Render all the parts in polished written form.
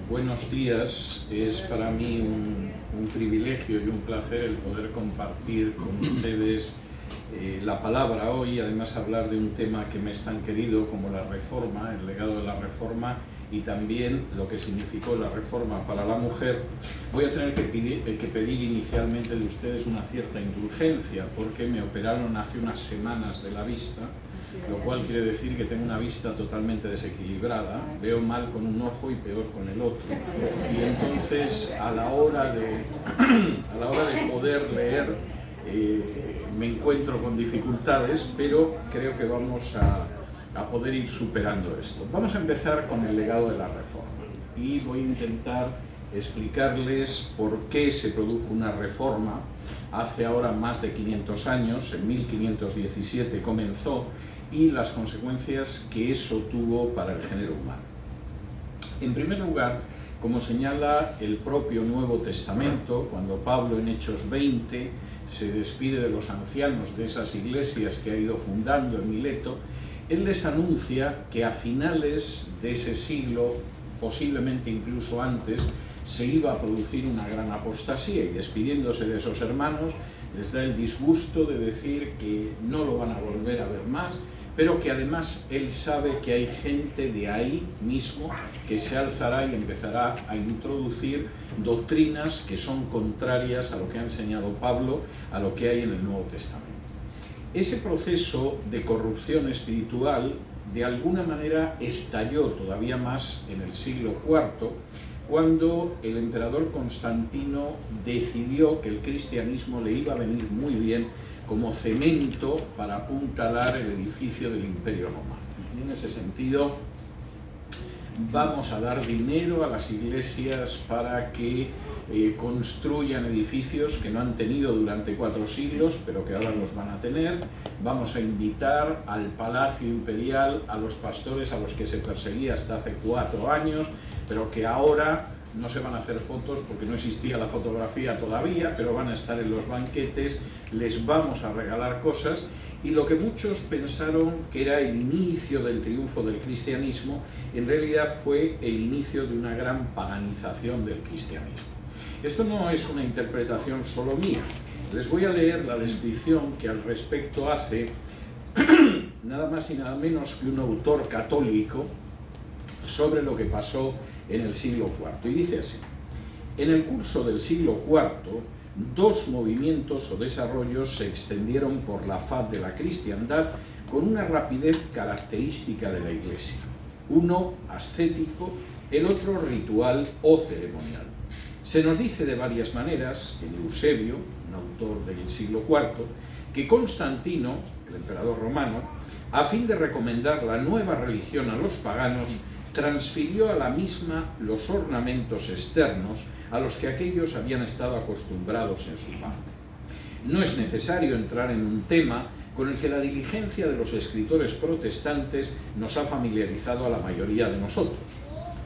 Buenos días, es para mí un privilegio y un placer el poder compartir con ustedes la palabra hoy, además hablar de un tema que me es tan querido como la Reforma, el legado de la Reforma y también lo que significó la Reforma para la mujer. Voy a tener que pedir inicialmente de ustedes una cierta indulgencia porque me operaron hace unas semanas de la vista, lo cual quiere decir que tengo una vista totalmente desequilibrada, veo mal con un ojo y peor con el otro, y entonces a la hora de poder leer me encuentro con dificultades, pero creo que vamos a poder ir superando esto. Vamos a empezar con el legado de la Reforma y voy a intentar explicarles por qué se produjo una reforma hace ahora más de 500 años, en 1517 comenzó, y las consecuencias que eso tuvo para el género humano. En primer lugar, como señala el propio Nuevo Testamento, cuando Pablo en Hechos 20 se despide de los ancianos de esas iglesias que ha ido fundando en Mileto, él les anuncia que a finales de ese siglo, posiblemente incluso antes, se iba a producir una gran apostasía, y despidiéndose de esos hermanos les da el disgusto de decir que no lo van a volver a ver más, pero que además él sabe que hay gente de ahí mismo que se alzará y empezará a introducir doctrinas que son contrarias a lo que ha enseñado Pablo, a lo que hay en el Nuevo Testamento. Ese proceso de corrupción espiritual de alguna manera estalló todavía más en el siglo IV, cuando el emperador Constantino decidió que el cristianismo le iba a venir muy bien como cemento para apuntalar el edificio del Imperio Romano. Y en ese sentido, vamos a dar dinero a las iglesias para que construyan edificios que no han tenido durante 4 siglos, pero que ahora los van a tener. Vamos a invitar al Palacio Imperial a los pastores a los que se perseguía hasta hace 4 años, pero que ahora no se van a hacer fotos porque no existía la fotografía todavía, pero van a estar en los banquetes, les vamos a regalar cosas, y lo que muchos pensaron que era el inicio del triunfo del cristianismo, en realidad fue el inicio de una gran paganización del cristianismo. Esto no es una interpretación solo mía, les voy a leer la descripción que al respecto hace nada más y nada menos que un autor católico sobre lo que pasó en el siglo IV, y dice así: en el curso del siglo IV, 2 movimientos o desarrollos se extendieron por la faz de la cristiandad con una rapidez característica de la Iglesia. Uno ascético, el otro ritual o ceremonial. Se nos dice de varias maneras, en Eusebio, un autor del siglo IV, que Constantino, el emperador romano, a fin de recomendar la nueva religión a los paganos, transfirió a la misma los ornamentos externos a los que aquellos habían estado acostumbrados en su parte. No es necesario entrar en un tema con el que la diligencia de los escritores protestantes nos ha familiarizado a la mayoría de nosotros.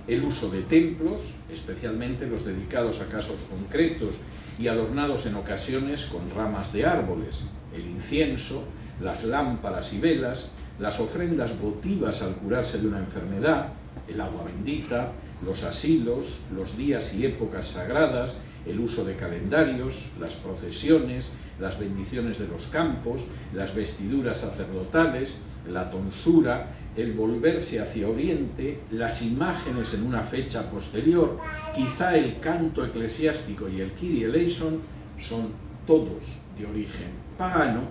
El uso de templos, especialmente los dedicados a casos concretos y adornados en ocasiones con ramas de árboles, el incienso, las lámparas y velas, las ofrendas votivas al curarse de una enfermedad, el agua bendita, los asilos, los días y épocas sagradas, el uso de calendarios, las procesiones, las bendiciones de los campos, las vestiduras sacerdotales, la tonsura, el volverse hacia oriente, las imágenes en una fecha posterior, quizá el canto eclesiástico y el Kyrie eleison, son todos de origen pagano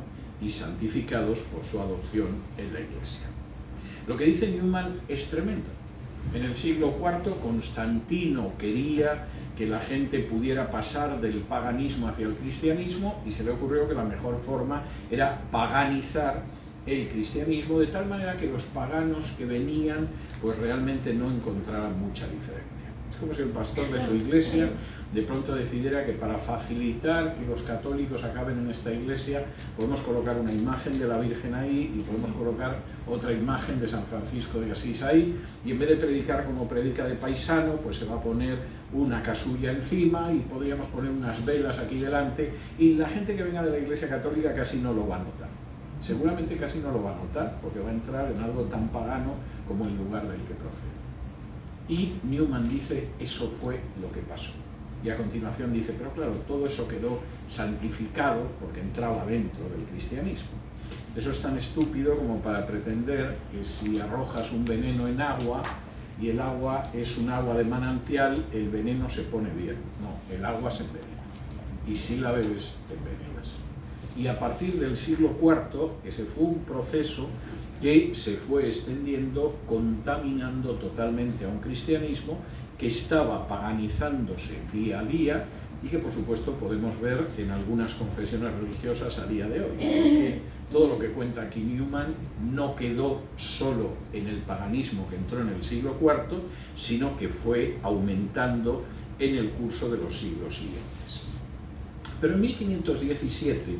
y santificados por su adopción en la Iglesia. Lo que dice Newman es tremendo. En el siglo IV, Constantino quería que la gente pudiera pasar del paganismo hacia el cristianismo, y se le ocurrió que la mejor forma era paganizar el cristianismo, de tal manera que los paganos que venían pues realmente no encontraran mucha diferencia. Es como si el pastor de su iglesia de pronto decidiera que para facilitar que los católicos acaben en esta iglesia podemos colocar una imagen de la Virgen ahí y podemos colocar otra imagen de San Francisco de Asís ahí, y en vez de predicar como predica de paisano, pues se va a poner una casulla encima y podríamos poner unas velas aquí delante, y la gente que venga de la Iglesia Católica casi no lo va a notar. Seguramente casi no lo va a notar porque va a entrar en algo tan pagano como el lugar del que procede. Y Newman dice, eso fue lo que pasó. Y a continuación dice, pero claro, todo eso quedó santificado porque entraba dentro del cristianismo. Eso es tan estúpido como para pretender que si arrojas un veneno en agua y el agua es un agua de manantial, el veneno se pone bien. No, el agua se envenena. Y si la bebes, te envenenas. Y a partir del siglo IV, ese fue un proceso que se fue extendiendo, contaminando totalmente a un cristianismo que estaba paganizándose día a día y que por supuesto podemos ver en algunas confesiones religiosas a día de hoy. Porque todo lo que cuenta aquí Newman no quedó solo en el paganismo que entró en el siglo IV, sino que fue aumentando en el curso de los siglos siguientes. Pero en 1517,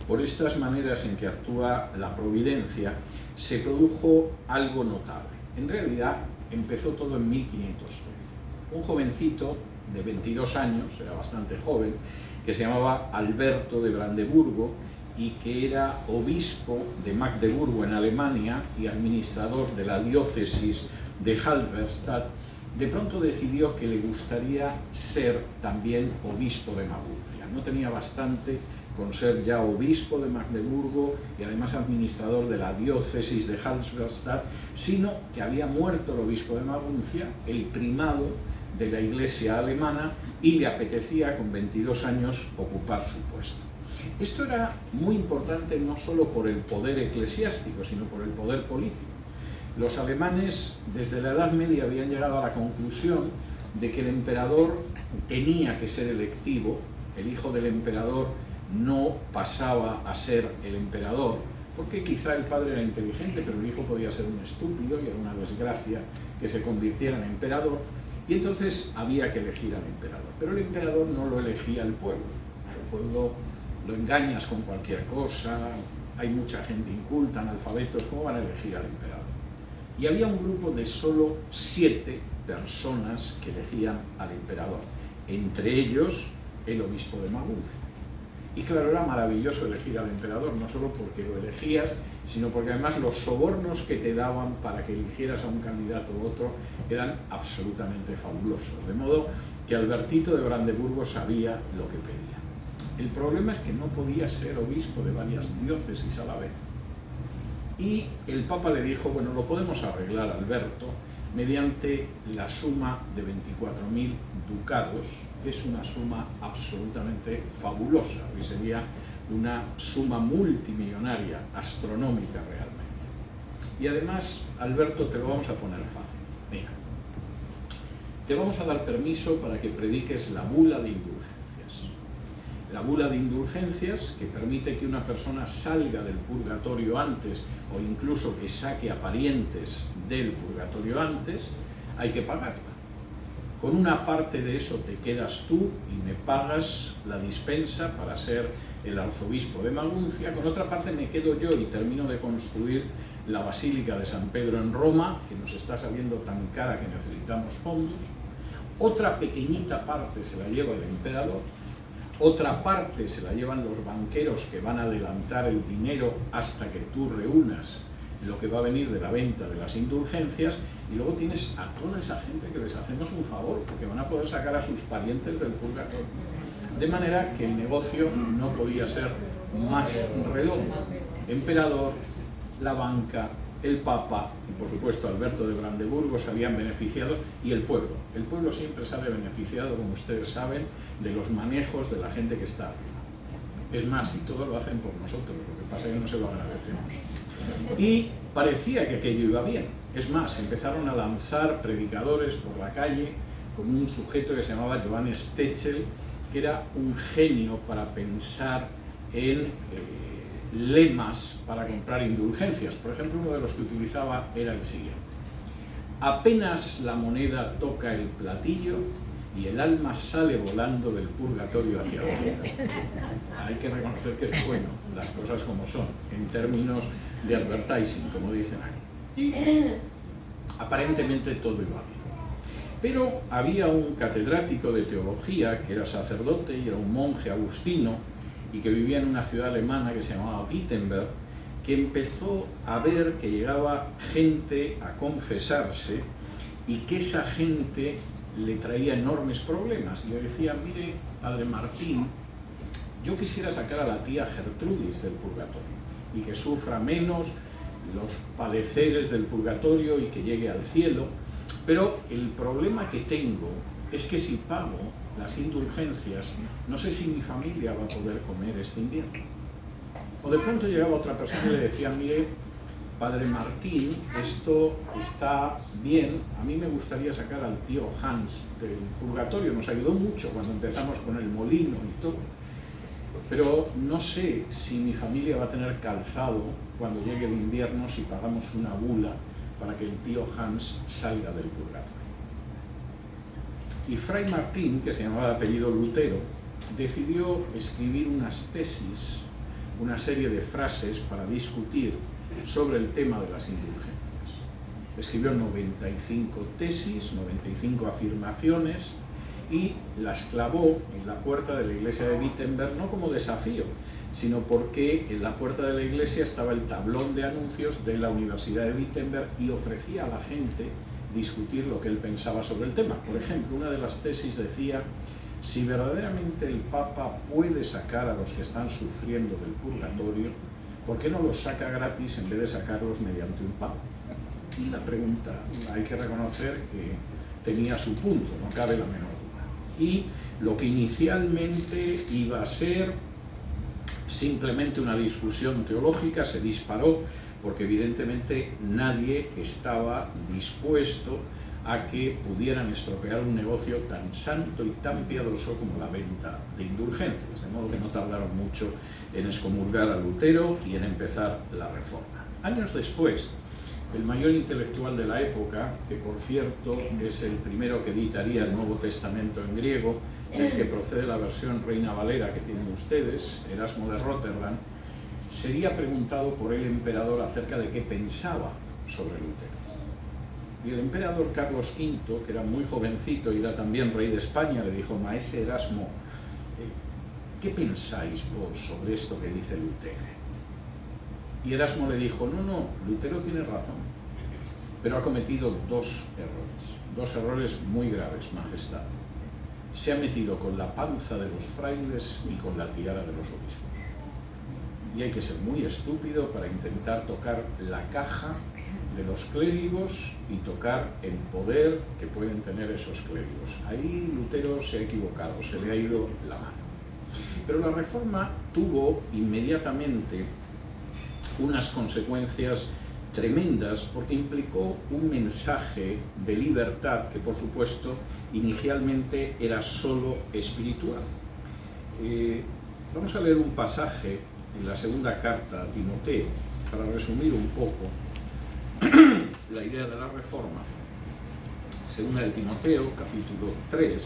por estas maneras en que actúa la providencia, se produjo algo notable. En realidad empezó todo en 1513. Un jovencito de 22 años, era bastante joven, que se llamaba Alberto de Brandeburgo y que era obispo de Magdeburgo en Alemania y administrador de la diócesis de Halberstadt, de pronto decidió que le gustaría ser también obispo de Maguncia. No tenía bastante con ser ya obispo de Magdeburgo y además administrador de la diócesis de Halberstadt, sino que había muerto el obispo de Maguncia, el primado de la iglesia alemana, y le apetecía con 22 años ocupar su puesto. Esto era muy importante no solo por el poder eclesiástico, sino por el poder político. Los alemanes desde la Edad Media habían llegado a la conclusión de que el emperador tenía que ser electivo, el hijo del emperador no pasaba a ser el emperador, porque quizá el padre era inteligente, pero el hijo podía ser un estúpido y era una desgracia que se convirtiera en emperador, y entonces había que elegir al emperador. Pero el emperador no lo elegía el pueblo. El pueblo lo engañas con cualquier cosa, hay mucha gente inculta, analfabetos, ¿cómo van a elegir al emperador? Y había un grupo de solo 7 personas que elegían al emperador, entre ellos el obispo de Maguncia. Y claro, era maravilloso elegir al emperador, no solo porque lo elegías, sino porque además los sobornos que te daban para que eligieras a un candidato u otro eran absolutamente fabulosos. De modo que Albertito de Brandeburgo sabía lo que pedía. El problema es que no podía ser obispo de varias diócesis a la vez. Y el Papa le dijo, bueno, lo podemos arreglar, Alberto, mediante la suma de 24.000 ducados, que es una suma absolutamente fabulosa, y sería una suma multimillonaria, astronómica realmente. Y además, Alberto, te lo vamos a poner fácil. Mira, te vamos a dar permiso para que prediques la bula de indulgencias. La bula de indulgencias, que permite que una persona salga del purgatorio antes o incluso que saque a parientes del purgatorio antes, hay que pagarla. Con una parte de eso te quedas tú y me pagas la dispensa para ser el arzobispo de Maguncia, con otra parte me quedo yo y termino de construir la Basílica de San Pedro en Roma, que nos está saliendo tan cara que necesitamos fondos. Otra pequeñita parte se la lleva el emperador, otra parte se la llevan los banqueros que van a adelantar el dinero hasta que tú reúnas lo que va a venir de la venta de las indulgencias, y luego tienes a toda esa gente que les hacemos un favor porque van a poder sacar a sus parientes del purgatorio. De manera que el negocio no podía ser más redondo. Emperador, la banca, el Papa y por supuesto Alberto de Brandeburgo salían beneficiados, y el pueblo. El pueblo siempre sale beneficiado, como ustedes saben, de los manejos de la gente que está arriba. Es más, si todo lo hacen por nosotros, lo que pasa es que no se lo agradecemos. Y parecía que aquello iba bien. Es más, empezaron a lanzar predicadores por la calle, como un sujeto que se llamaba Johannes Tetzel, que era un genio para pensar en lemas para comprar indulgencias. Por ejemplo, uno de los que utilizaba era el siguiente: apenas la moneda toca el platillo y el alma sale volando del purgatorio hacia el cielo. Hay que reconocer que es bueno, las cosas como son, en términos de advertising, como dicen aquí. Y aparentemente todo iba bien. Pero había un catedrático de teología que era sacerdote y era un monje agustino y que vivía en una ciudad alemana que se llamaba Wittenberg, que empezó a ver que llegaba gente a confesarse y que esa gente le traía enormes problemas. Le decía, mire, padre Martín, yo quisiera sacar a la tía Gertrudis del purgatorio y que sufra menos los padeceres del purgatorio y que llegue al cielo, pero el problema que tengo es que si pago las indulgencias, no sé si mi familia va a poder comer este invierno. O de pronto llegaba otra persona y le decía, mire, padre Martín, esto está bien, a mí me gustaría sacar al tío Hans del purgatorio, nos ayudó mucho cuando empezamos con el molino y todo, pero no sé si mi familia va a tener calzado cuando llegue el invierno si pagamos una bula para que el tío Hans salga del purgatorio. Y Fray Martín, que se llamaba de apellido Lutero, decidió escribir unas tesis, una serie de frases para discutir sobre el tema de las indulgencias. Escribió 95 tesis, 95 afirmaciones y las clavó en la puerta de la iglesia de Wittenberg, no como desafío, sino porque en la puerta de la iglesia estaba el tablón de anuncios de la Universidad de Wittenberg y ofrecía a la gente discutir lo que él pensaba sobre el tema. Por ejemplo, una de las tesis decía: si verdaderamente el Papa puede sacar a los que están sufriendo del purgatorio, ¿por qué no los saca gratis en vez de sacarlos mediante un pago? Y la pregunta, hay que reconocer que tenía su punto, no cabe la menor duda. Y lo que inicialmente iba a ser simplemente una discusión teológica se disparó porque evidentemente nadie estaba dispuesto a que pudieran estropear un negocio tan santo y tan piadoso como la venta de indulgencias, de modo que no tardaron mucho en excomulgar a Lutero y en empezar la Reforma. Años después, el mayor intelectual de la época, que por cierto es el primero que editaría el Nuevo Testamento en griego, del que procede la versión Reina Valera que tienen ustedes, Erasmo de Rotterdam, sería preguntado por el emperador acerca de qué pensaba sobre Lutero. Y el emperador Carlos V, que era muy jovencito y era también rey de España, le dijo: maese Erasmo, ¿qué pensáis vos sobre esto que dice Lutero? Y Erasmo le dijo: no, Lutero tiene razón, pero ha cometido dos errores muy graves, majestad. Se ha metido con la panza de los frailes y con la tiara de los obispos. Y hay que ser muy estúpido para intentar tocar la caja de los clérigos y tocar el poder que pueden tener esos clérigos. Ahí Lutero se ha equivocado, se le ha ido la mano. Pero la Reforma tuvo inmediatamente unas consecuencias tremendas porque implicó un mensaje de libertad que, por supuesto, inicialmente era solo espiritual. Vamos a leer un pasaje en la segunda carta a Timoteo para resumir un poco la idea de la Reforma. Segunda de Timoteo, capítulo 3.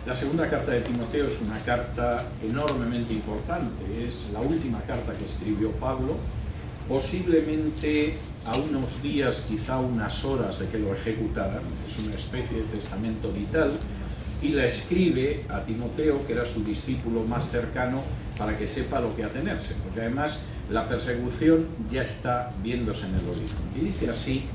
La segunda carta de Timoteo es una carta enormemente importante, es la última carta que escribió Pablo, posiblemente a unos días, quizá unas horas de que lo ejecutaran, es una especie de testamento vital, y la escribe a Timoteo, que era su discípulo más cercano, para que sepa lo que atenerse, porque además la persecución ya está viéndose en el horizonte. Y dice así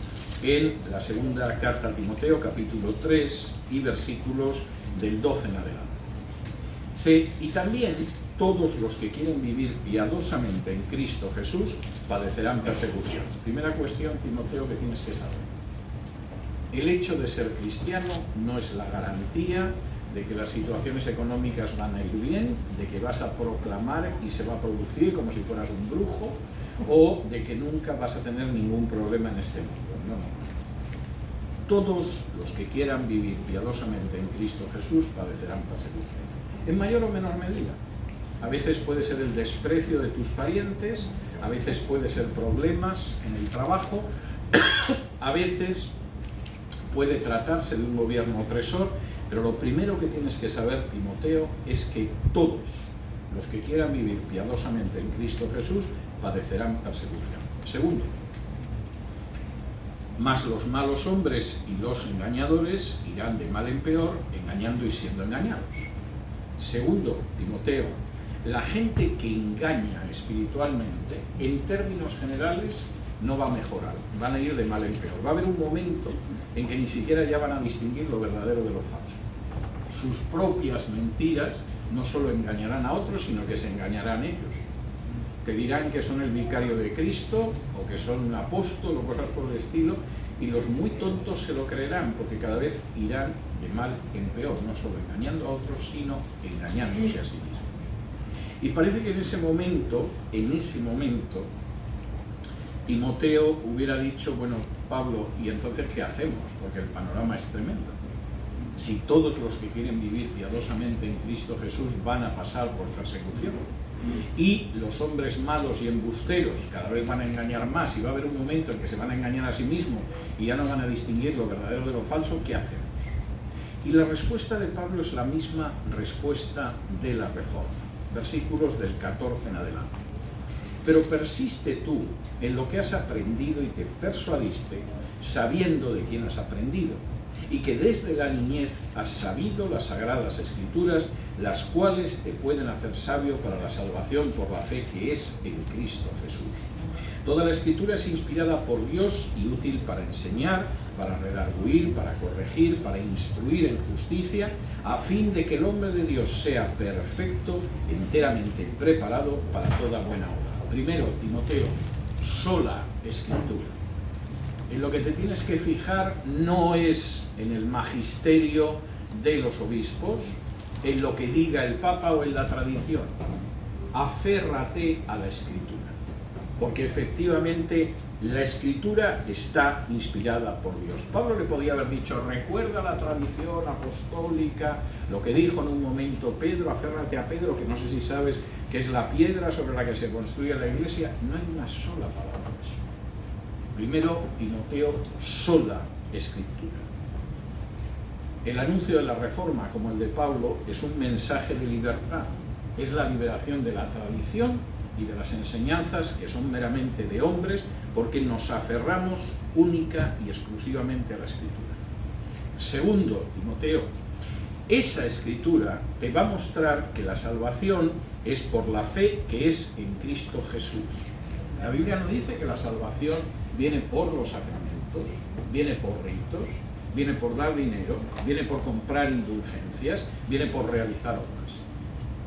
en la segunda carta a Timoteo, capítulo 3 y versículos del 12 en adelante. Y también todos los que quieren vivir piadosamente en Cristo Jesús padecerán persecución. Primera cuestión, Timoteo, que tienes que saber. El hecho de ser cristiano no es la garantía de que las situaciones económicas van a ir bien, de que vas a proclamar y se va a producir como si fueras un brujo, o de que nunca vas a tener ningún problema en este mundo. No. Todos los que quieran vivir piadosamente en Cristo Jesús padecerán persecución, en mayor o menor medida. A veces puede ser el desprecio de tus parientes, a veces puede ser problemas en el trabajo, a veces puede tratarse de un gobierno opresor, pero lo primero que tienes que saber, Timoteo, es que todos los que quieran vivir piadosamente en Cristo Jesús padecerán persecución. Segundo, mas los malos hombres y los engañadores irán de mal en peor, engañando y siendo engañados. Segundo, Timoteo, la gente que engaña espiritualmente, en términos generales, no va a mejorar, van a ir de mal en peor. Va a haber un momento en que ni siquiera ya van a distinguir lo verdadero de lo falso. Sus propias mentiras no solo engañarán a otros, sino que se engañarán ellos. Te dirán que son el vicario de Cristo o que son un apóstol o cosas por el estilo, y los muy tontos se lo creerán, porque cada vez irán de mal en peor, no solo engañando a otros, sino engañándose a sí mismos. Y parece que en ese momento, Timoteo hubiera dicho, bueno, Pablo, ¿y entonces qué hacemos? Porque el panorama es tremendo. Si todos los que quieren vivir piadosamente en Cristo Jesús van a pasar por persecución, y los hombres malos y embusteros cada vez van a engañar más, y va a haber un momento en que se van a engañar a sí mismos y ya no van a distinguir lo verdadero de lo falso, ¿qué hacemos? Y la respuesta de Pablo es la misma respuesta de la Reforma, versículos del 14 en adelante. Pero persiste tú en lo que has aprendido y te persuadiste, sabiendo de quién has aprendido, y que desde la niñez has sabido las sagradas escrituras, las cuales te pueden hacer sabio para la salvación por la fe que es en Cristo Jesús. Toda la escritura es inspirada por Dios y útil para enseñar, para redarguir, para corregir, para instruir en justicia, a fin de que el hombre de Dios sea perfecto, enteramente preparado para toda buena obra. Primero, Timoteo, sola escritura. En lo que te tienes que fijar no es en el magisterio de los obispos, en lo que diga el Papa o en la tradición. Aférrate a la Escritura, porque efectivamente la Escritura está inspirada por Dios. Pablo le podía haber dicho, recuerda la tradición apostólica, lo que dijo en un momento Pedro, aférrate a Pedro, que no sé si sabes que es la piedra sobre la que se construye la iglesia. No hay una sola palabra de eso. Primero, Timoteo, sola escritura. El anuncio de la Reforma, como el de Pablo, es un mensaje de libertad. Es la liberación de la tradición y de las enseñanzas que son meramente de hombres, porque nos aferramos única y exclusivamente a la Escritura. Segundo, Timoteo, esa Escritura te va a mostrar que la salvación es por la fe que es en Cristo Jesús. La Biblia no dice que la salvación viene por los sacramentos, viene por ritos, viene por dar dinero, viene por comprar indulgencias, viene por realizar obras.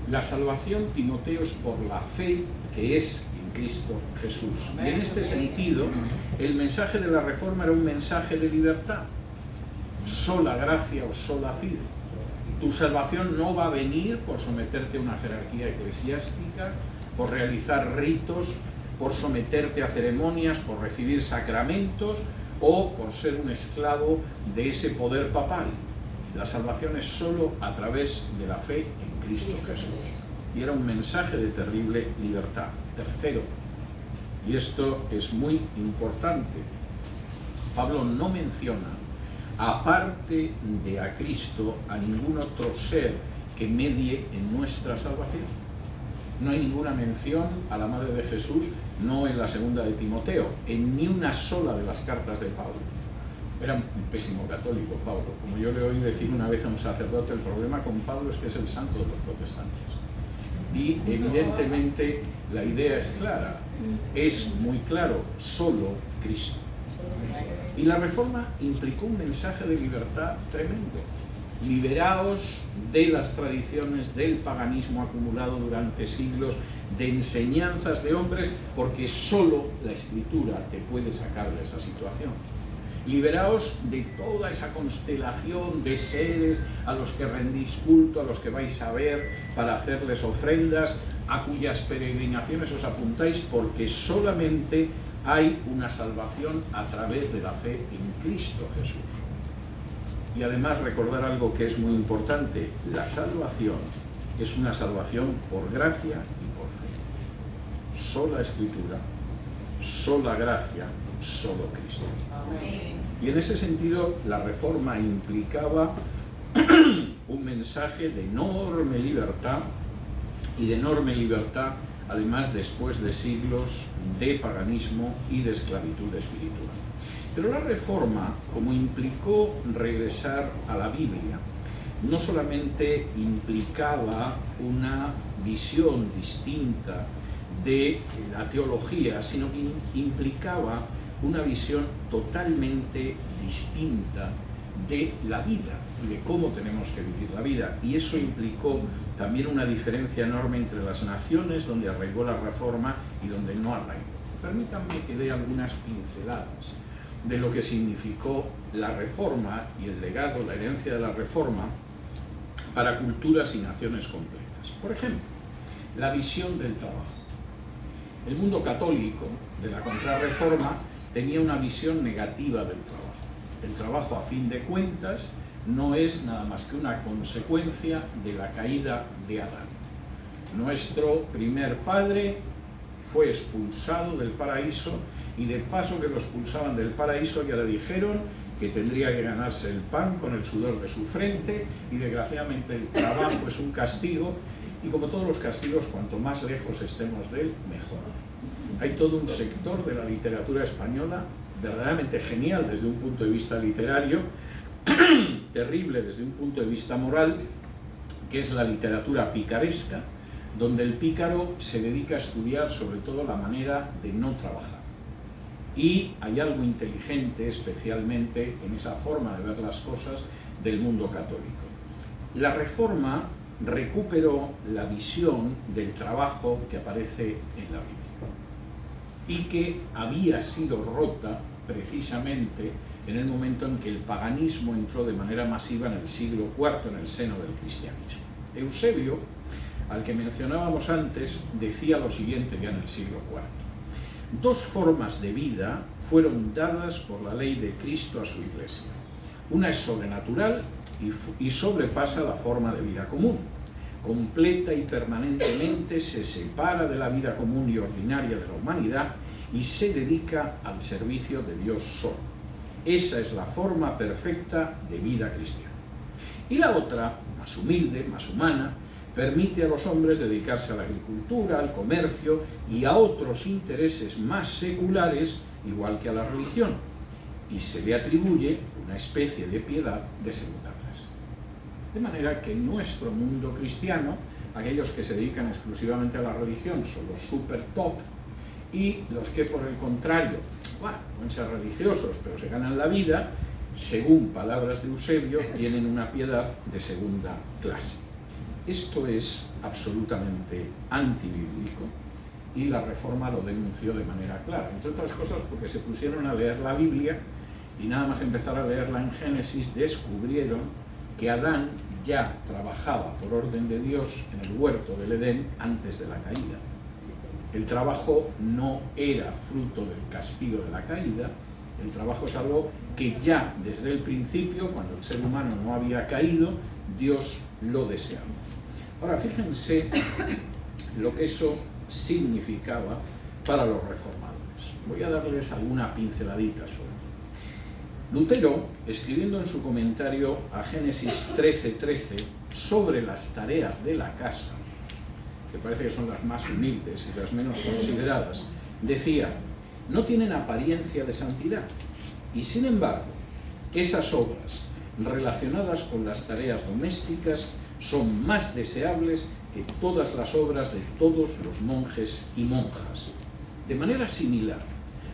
La salvación, Timoteo, es por la fe que es en Cristo Jesús. Y en este sentido, el mensaje de la Reforma era un mensaje de libertad. Sola gracia o sola fide. Tu salvación no va a venir por someterte a una jerarquía eclesiástica, por realizar ritos, por someterte a ceremonias, por recibir sacramentos o por ser un esclavo de ese poder papal. La salvación es solo a través de la fe en Cristo Jesús. Y era un mensaje de terrible libertad. Tercero, y esto es muy importante, Pablo no menciona, aparte de a Cristo, a ningún otro ser que medie en nuestra salvación. No hay ninguna mención a la Madre de Jesús, no en la segunda de Timoteo, en ni una sola de las cartas de Pablo. Era un pésimo católico, Pablo. Como yo le oí decir una vez a un sacerdote, el problema con Pablo es que es el santo de los protestantes. Y evidentemente la idea es clara, es muy claro, solo Cristo. Y la Reforma implicó un mensaje de libertad tremendo. Liberaos de las tradiciones del paganismo acumulado durante siglos, de enseñanzas de hombres, porque solo la Escritura te puede sacar de esa situación. Liberaos de toda esa constelación de seres a los que rendís culto, a los que vais a ver para hacerles ofrendas, a cuyas peregrinaciones os apuntáis, porque solamente hay una salvación a través de la fe en Cristo Jesús. Y además recordar algo que es muy importante, la salvación es una salvación por gracia y por fe. Sola Escritura, sola gracia, solo Cristo. Y en ese sentido la Reforma implicaba un mensaje de enorme libertad, y de enorme libertad además después de siglos de paganismo y de esclavitud espiritual. Pero la Reforma, como implicó regresar a la Biblia, no solamente implicaba una visión distinta de la teología, sino que implicaba una visión totalmente distinta de la vida y de cómo tenemos que vivir la vida. Y eso implicó también una diferencia enorme entre las naciones donde arraigó la Reforma y donde no arraigó. Permítanme que dé algunas pinceladas de lo que significó la Reforma y el legado, la herencia de la Reforma para culturas y naciones completas. Por ejemplo, la visión del trabajo. El mundo católico de la Contrarreforma tenía una visión negativa del trabajo. El trabajo, a fin de cuentas, no es nada más que una consecuencia de la caída de Adán. Nuestro primer padre fue expulsado del paraíso y de paso que lo expulsaban del paraíso ya le dijeron que tendría que ganarse el pan con el sudor de su frente y desgraciadamente el trabajo es un castigo y como todos los castigos, cuanto más lejos estemos de él, mejor. Hay todo un sector de la literatura española verdaderamente genial desde un punto de vista literario, terrible desde un punto de vista moral, que es la literatura picaresca, donde el pícaro se dedica a estudiar sobre todo la manera de no trabajar. Y hay algo inteligente especialmente en esa forma de ver las cosas del mundo católico. La Reforma recuperó la visión del trabajo que aparece en la Biblia y que había sido rota precisamente en el momento en que el paganismo entró de manera masiva en el siglo IV en el seno del cristianismo. Eusebio, al que mencionábamos antes, decía lo siguiente ya en el siglo IV. Dos formas de vida fueron dadas por la ley de Cristo a su iglesia. Una es sobrenatural y sobrepasa la forma de vida común. Completa y permanentemente se separa de la vida común y ordinaria de la humanidad y se dedica al servicio de Dios solo. Esa es la forma perfecta de vida cristiana. Y la otra, más humilde, más humana, permite a los hombres dedicarse a la agricultura, al comercio y a otros intereses más seculares, igual que a la religión, y se le atribuye una especie de piedad de segunda clase. De manera que en nuestro mundo cristiano, aquellos que se dedican exclusivamente a la religión son los super top, y los que por el contrario, pueden ser religiosos pero se ganan la vida, según palabras de Eusebio, tienen una piedad de segunda clase. Esto es absolutamente antibíblico y la Reforma lo denunció de manera clara, entre otras cosas porque se pusieron a leer la Biblia y nada más empezar a leerla en Génesis descubrieron que Adán ya trabajaba por orden de Dios en el huerto del Edén antes de la caída. El trabajo no era fruto del castigo de la caída, el trabajo es algo que ya desde el principio, cuando el ser humano no había caído, Dios lo deseaba. Ahora, fíjense lo que eso significaba para los reformadores. Voy a darles alguna pinceladita sobre ello. Lutero, escribiendo en su comentario a Génesis 13:13 sobre las tareas de la casa, que parece que son las más humildes y las menos consideradas, decía: no tienen apariencia de santidad, y sin embargo, esas obras relacionadas con las tareas domésticas son más deseables que todas las obras de todos los monjes y monjas. De manera similar,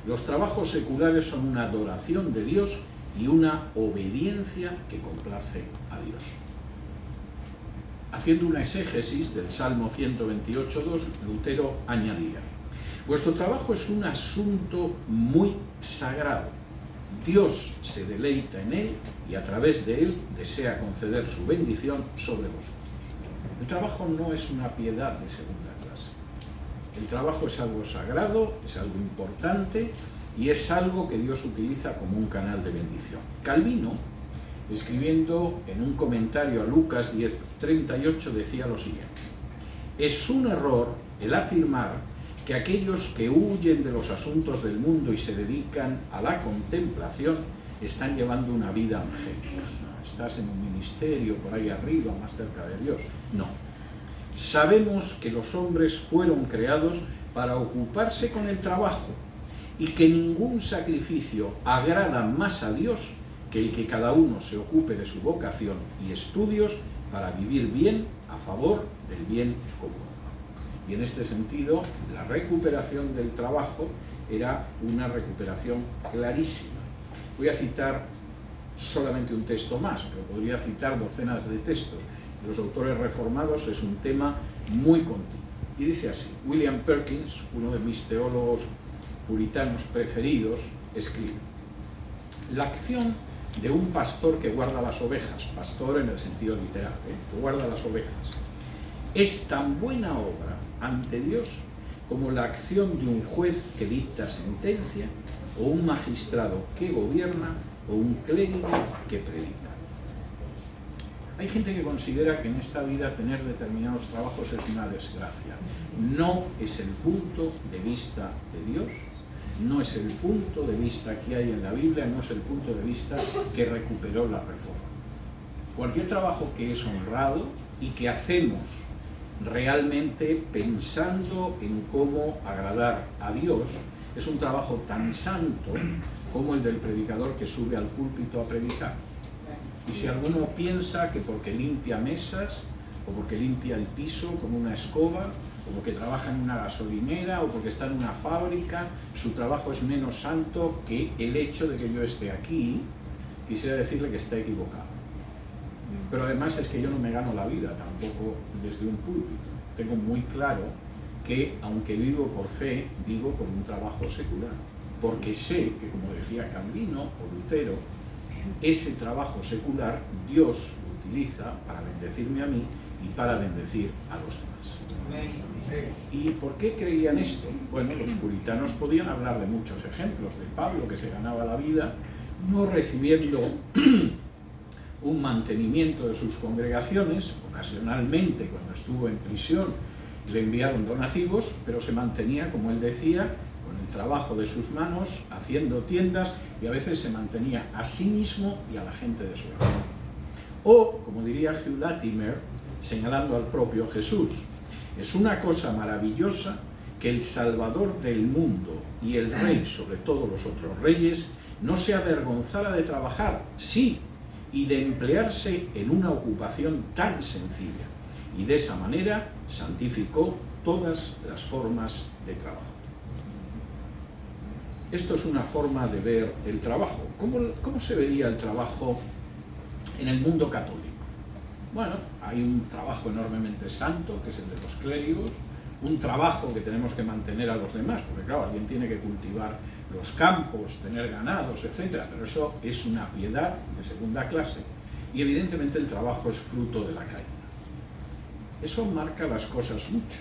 los trabajos seculares son una adoración de Dios y una obediencia que complace a Dios. Haciendo una exégesis del Salmo 128:2, Lutero añadía: vuestro trabajo es un asunto muy sagrado. Dios se deleita en él y a través de él desea conceder su bendición sobre vosotros. El trabajo no es una piedad de segunda clase. El trabajo es algo sagrado, es algo importante y es algo que Dios utiliza como un canal de bendición. Calvino, escribiendo en un comentario a Lucas 10:38, decía lo siguiente: es un error el afirmar que aquellos que huyen de los asuntos del mundo y se dedican a la contemplación están llevando una vida angélica. No, estás en un ministerio por ahí arriba, más cerca de Dios. No. Sabemos que los hombres fueron creados para ocuparse con el trabajo y que ningún sacrificio agrada más a Dios que el que cada uno se ocupe de su vocación y estudios para vivir bien a favor del bien común. Y en este sentido, la recuperación del trabajo era una recuperación clarísima. Voy a citar solamente un texto más, pero podría citar docenas de textos. De los autores reformados es un tema muy continuo. Y dice así: William Perkins, uno de mis teólogos puritanos preferidos, escribe: la acción de un pastor que guarda las ovejas, pastor en el sentido literal, que guarda las ovejas, es tan buena obra ante Dios como la acción de un juez que dicta sentencia, o un magistrado que gobierna, o un clérigo que predica. Hay gente que considera que en esta vida tener determinados trabajos es una desgracia. No es el punto de vista de Dios, no es el punto de vista que hay en la Biblia, no es el punto de vista que recuperó la Reforma. Cualquier trabajo que es honrado y que hacemos realmente pensando en cómo agradar a Dios es un trabajo tan santo como el del predicador que sube al púlpito a predicar. Y si alguno piensa que porque limpia mesas, o porque limpia el piso con una escoba, o porque trabaja en una gasolinera, o porque está en una fábrica, su trabajo es menos santo que el hecho de que yo esté aquí, quisiera decirle que está equivocado. Pero además es que yo no me gano la vida tampoco desde un púlpito. Tengo muy claro que, aunque vivo por fe, vivo con un trabajo secular. Porque sé que, como decía Calvino o Lutero, ese trabajo secular Dios lo utiliza para bendecirme a mí y para bendecir a los demás. ¿Y por qué creían esto? Bueno, los puritanos podían hablar de muchos ejemplos, de Pablo, que se ganaba la vida no recibiendo un mantenimiento de sus congregaciones. Ocasionalmente, cuando estuvo en prisión, le enviaron donativos, pero se mantenía, como él decía, con el trabajo de sus manos, haciendo tiendas, y a veces se mantenía a sí mismo y a la gente de su hermano. O, como diría Hugh Latimer, señalando al propio Jesús: es una cosa maravillosa que el Salvador del mundo y el Rey sobre todos los otros reyes no se avergonzara de trabajar, sí, y de emplearse en una ocupación tan sencilla, y de esa manera santificó todas las formas de trabajo. Esto es una forma de ver el trabajo. ¿Cómo se vería el trabajo en el mundo católico? Bueno, hay un trabajo enormemente santo, que es el de los clérigos, un trabajo que tenemos que mantener a los demás, porque claro, alguien tiene que cultivar los campos, tener ganados, etc. Pero eso es una piedad de segunda clase, y evidentemente el trabajo es fruto de la caída. Eso marca las cosas mucho.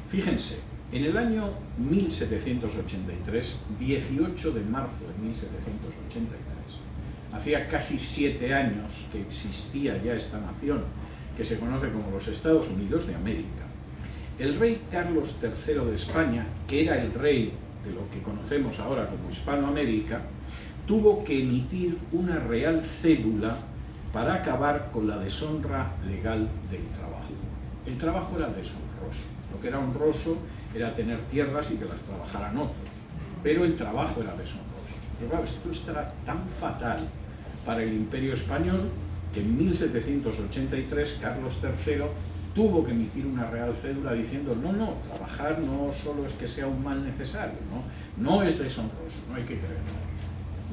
Fíjense, en el año 1783, 18 de marzo de 1783, hacía casi 7 años que existía ya esta nación, que se conoce como los Estados Unidos de América. El rey Carlos III de España, que era el rey de lo que conocemos ahora como Hispanoamérica, tuvo que emitir una real cédula para acabar con la deshonra legal del trabajo. El trabajo era deshonroso. Lo que era honroso era tener tierras y que las trabajaran otros, pero el trabajo era deshonroso. Pero claro, esto estará tan fatal para el Imperio Español que en 1783 Carlos III tuvo que emitir una real cédula diciendo: no, trabajar no solo es que sea un mal necesario, no es deshonroso, no hay que creerlo.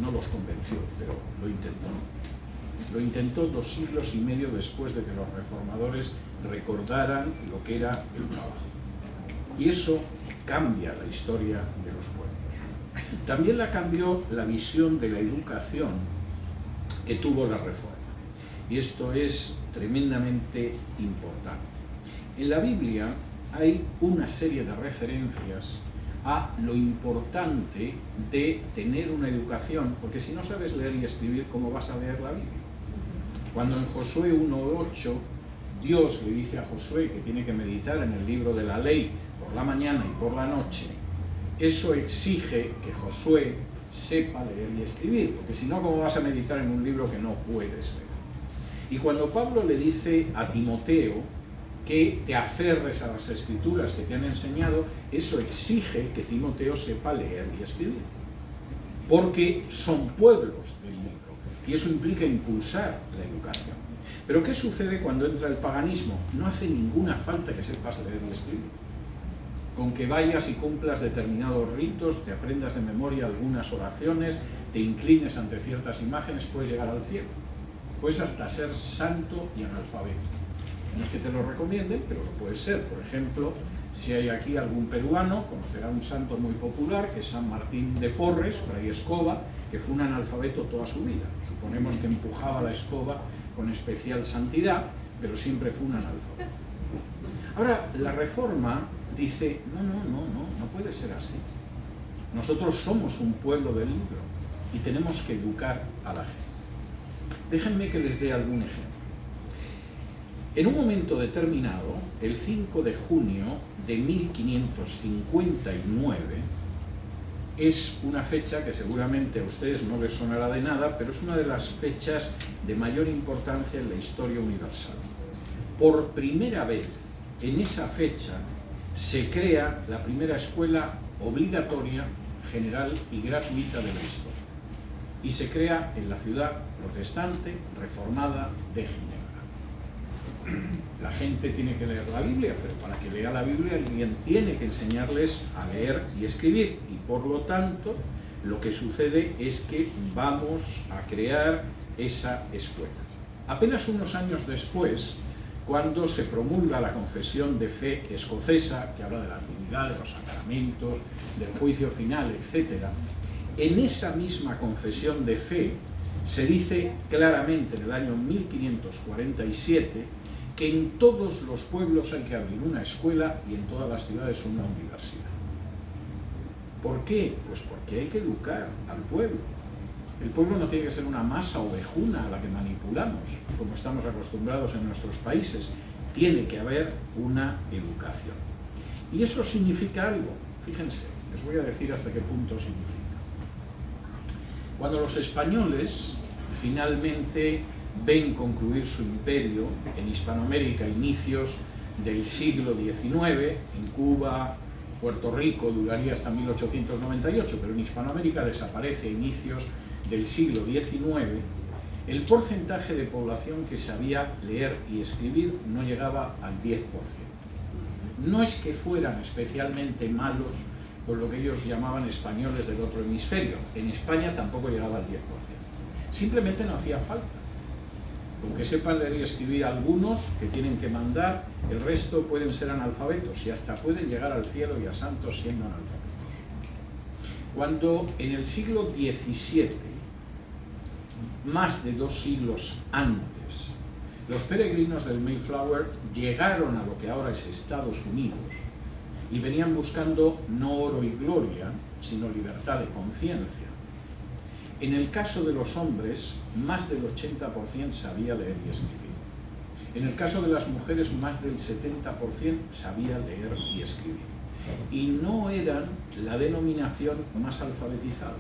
No los convenció, pero lo intentó. Lo intentó 2 siglos y medio después de que los reformadores recordaran lo que era el trabajo. Y eso cambia la historia de los pueblos. También la cambió la visión de la educación que tuvo la Reforma. Y esto es tremendamente importante. En la Biblia hay una serie de referencias a lo importante de tener una educación, porque si no sabes leer y escribir, ¿cómo vas a leer la Biblia? Cuando en Josué 1:8 Dios le dice a Josué que tiene que meditar en el libro de la ley por la mañana y por la noche, eso exige que Josué sepa leer y escribir, porque si no, ¿cómo vas a meditar en un libro que no puedes leer? Y cuando Pablo le dice a Timoteo que te aferres a las escrituras que te han enseñado, eso exige que Timoteo sepa leer y escribir, porque son pueblos del libro, y eso implica impulsar la educación. Pero ¿qué sucede cuando entra el paganismo? No hace ninguna falta que sepas leer y escribir. Con que vayas y cumplas determinados ritos, te aprendas de memoria algunas oraciones, te inclines ante ciertas imágenes, puedes llegar al cielo. Puedes hasta ser santo y analfabeto. No es que te lo recomienden, pero lo puedes ser. Por ejemplo, si hay aquí algún peruano, conocerá un santo muy popular, que es San Martín de Porres, fray escoba, que fue un analfabeto toda su vida. Suponemos que empujaba la escoba con especial santidad, pero siempre fue un analfabeto. Ahora, la Reforma dice, no puede ser así. Nosotros somos un pueblo del libro y tenemos que educar a la gente. Déjenme que les dé algún ejemplo. En un momento determinado, el 5 de junio de 1559, es una fecha que seguramente a ustedes no les sonará de nada, pero es una de las fechas de mayor importancia en la historia universal. Por primera vez, en esa fecha, se crea la primera escuela obligatoria, general y gratuita de la historia. Y se crea en la ciudad protestante reformada de Ginebra. La gente tiene que leer la Biblia, pero para que lea la Biblia alguien tiene que enseñarles a leer y escribir. Y por lo tanto, lo que sucede es que vamos a crear esa escuela. Apenas unos años después, cuando se promulga la confesión de fe escocesa, que habla de la Trinidad, de los sacramentos, del juicio final, etc., en esa misma confesión de fe se dice claramente en el año 1547 que en todos los pueblos hay que abrir una escuela y en todas las ciudades una universidad. ¿Por qué? Pues porque hay que educar al pueblo. El pueblo no tiene que ser una masa ovejuna a la que manipulamos, como estamos acostumbrados en nuestros países. Tiene que haber una educación. Y eso significa algo. Fíjense, les voy a decir hasta qué punto significa. Cuando los españoles finalmente ven concluir su imperio en Hispanoamérica a inicios del siglo XIX, en Cuba, Puerto Rico duraría hasta 1898, pero en Hispanoamérica desaparece a inicios del siglo XIX, el porcentaje de población que sabía leer y escribir no llegaba al 10%. No es que fueran especialmente malos con lo que ellos llamaban españoles del otro hemisferio. En España tampoco llegaba al 10%. Simplemente no hacía falta. Con que sepan leer y escribir algunos que tienen que mandar, el resto pueden ser analfabetos y hasta pueden llegar al cielo y a santos siendo analfabetos. Cuando en el siglo XVII, más de 2 siglos antes, los peregrinos del Mayflower llegaron a lo que ahora es Estados Unidos y venían buscando no oro y gloria, sino libertad de conciencia. En el caso de los hombres, más del 80% sabía leer y escribir. En el caso de las mujeres, más del 70% sabía leer y escribir. Y no eran la denominación más alfabetizada.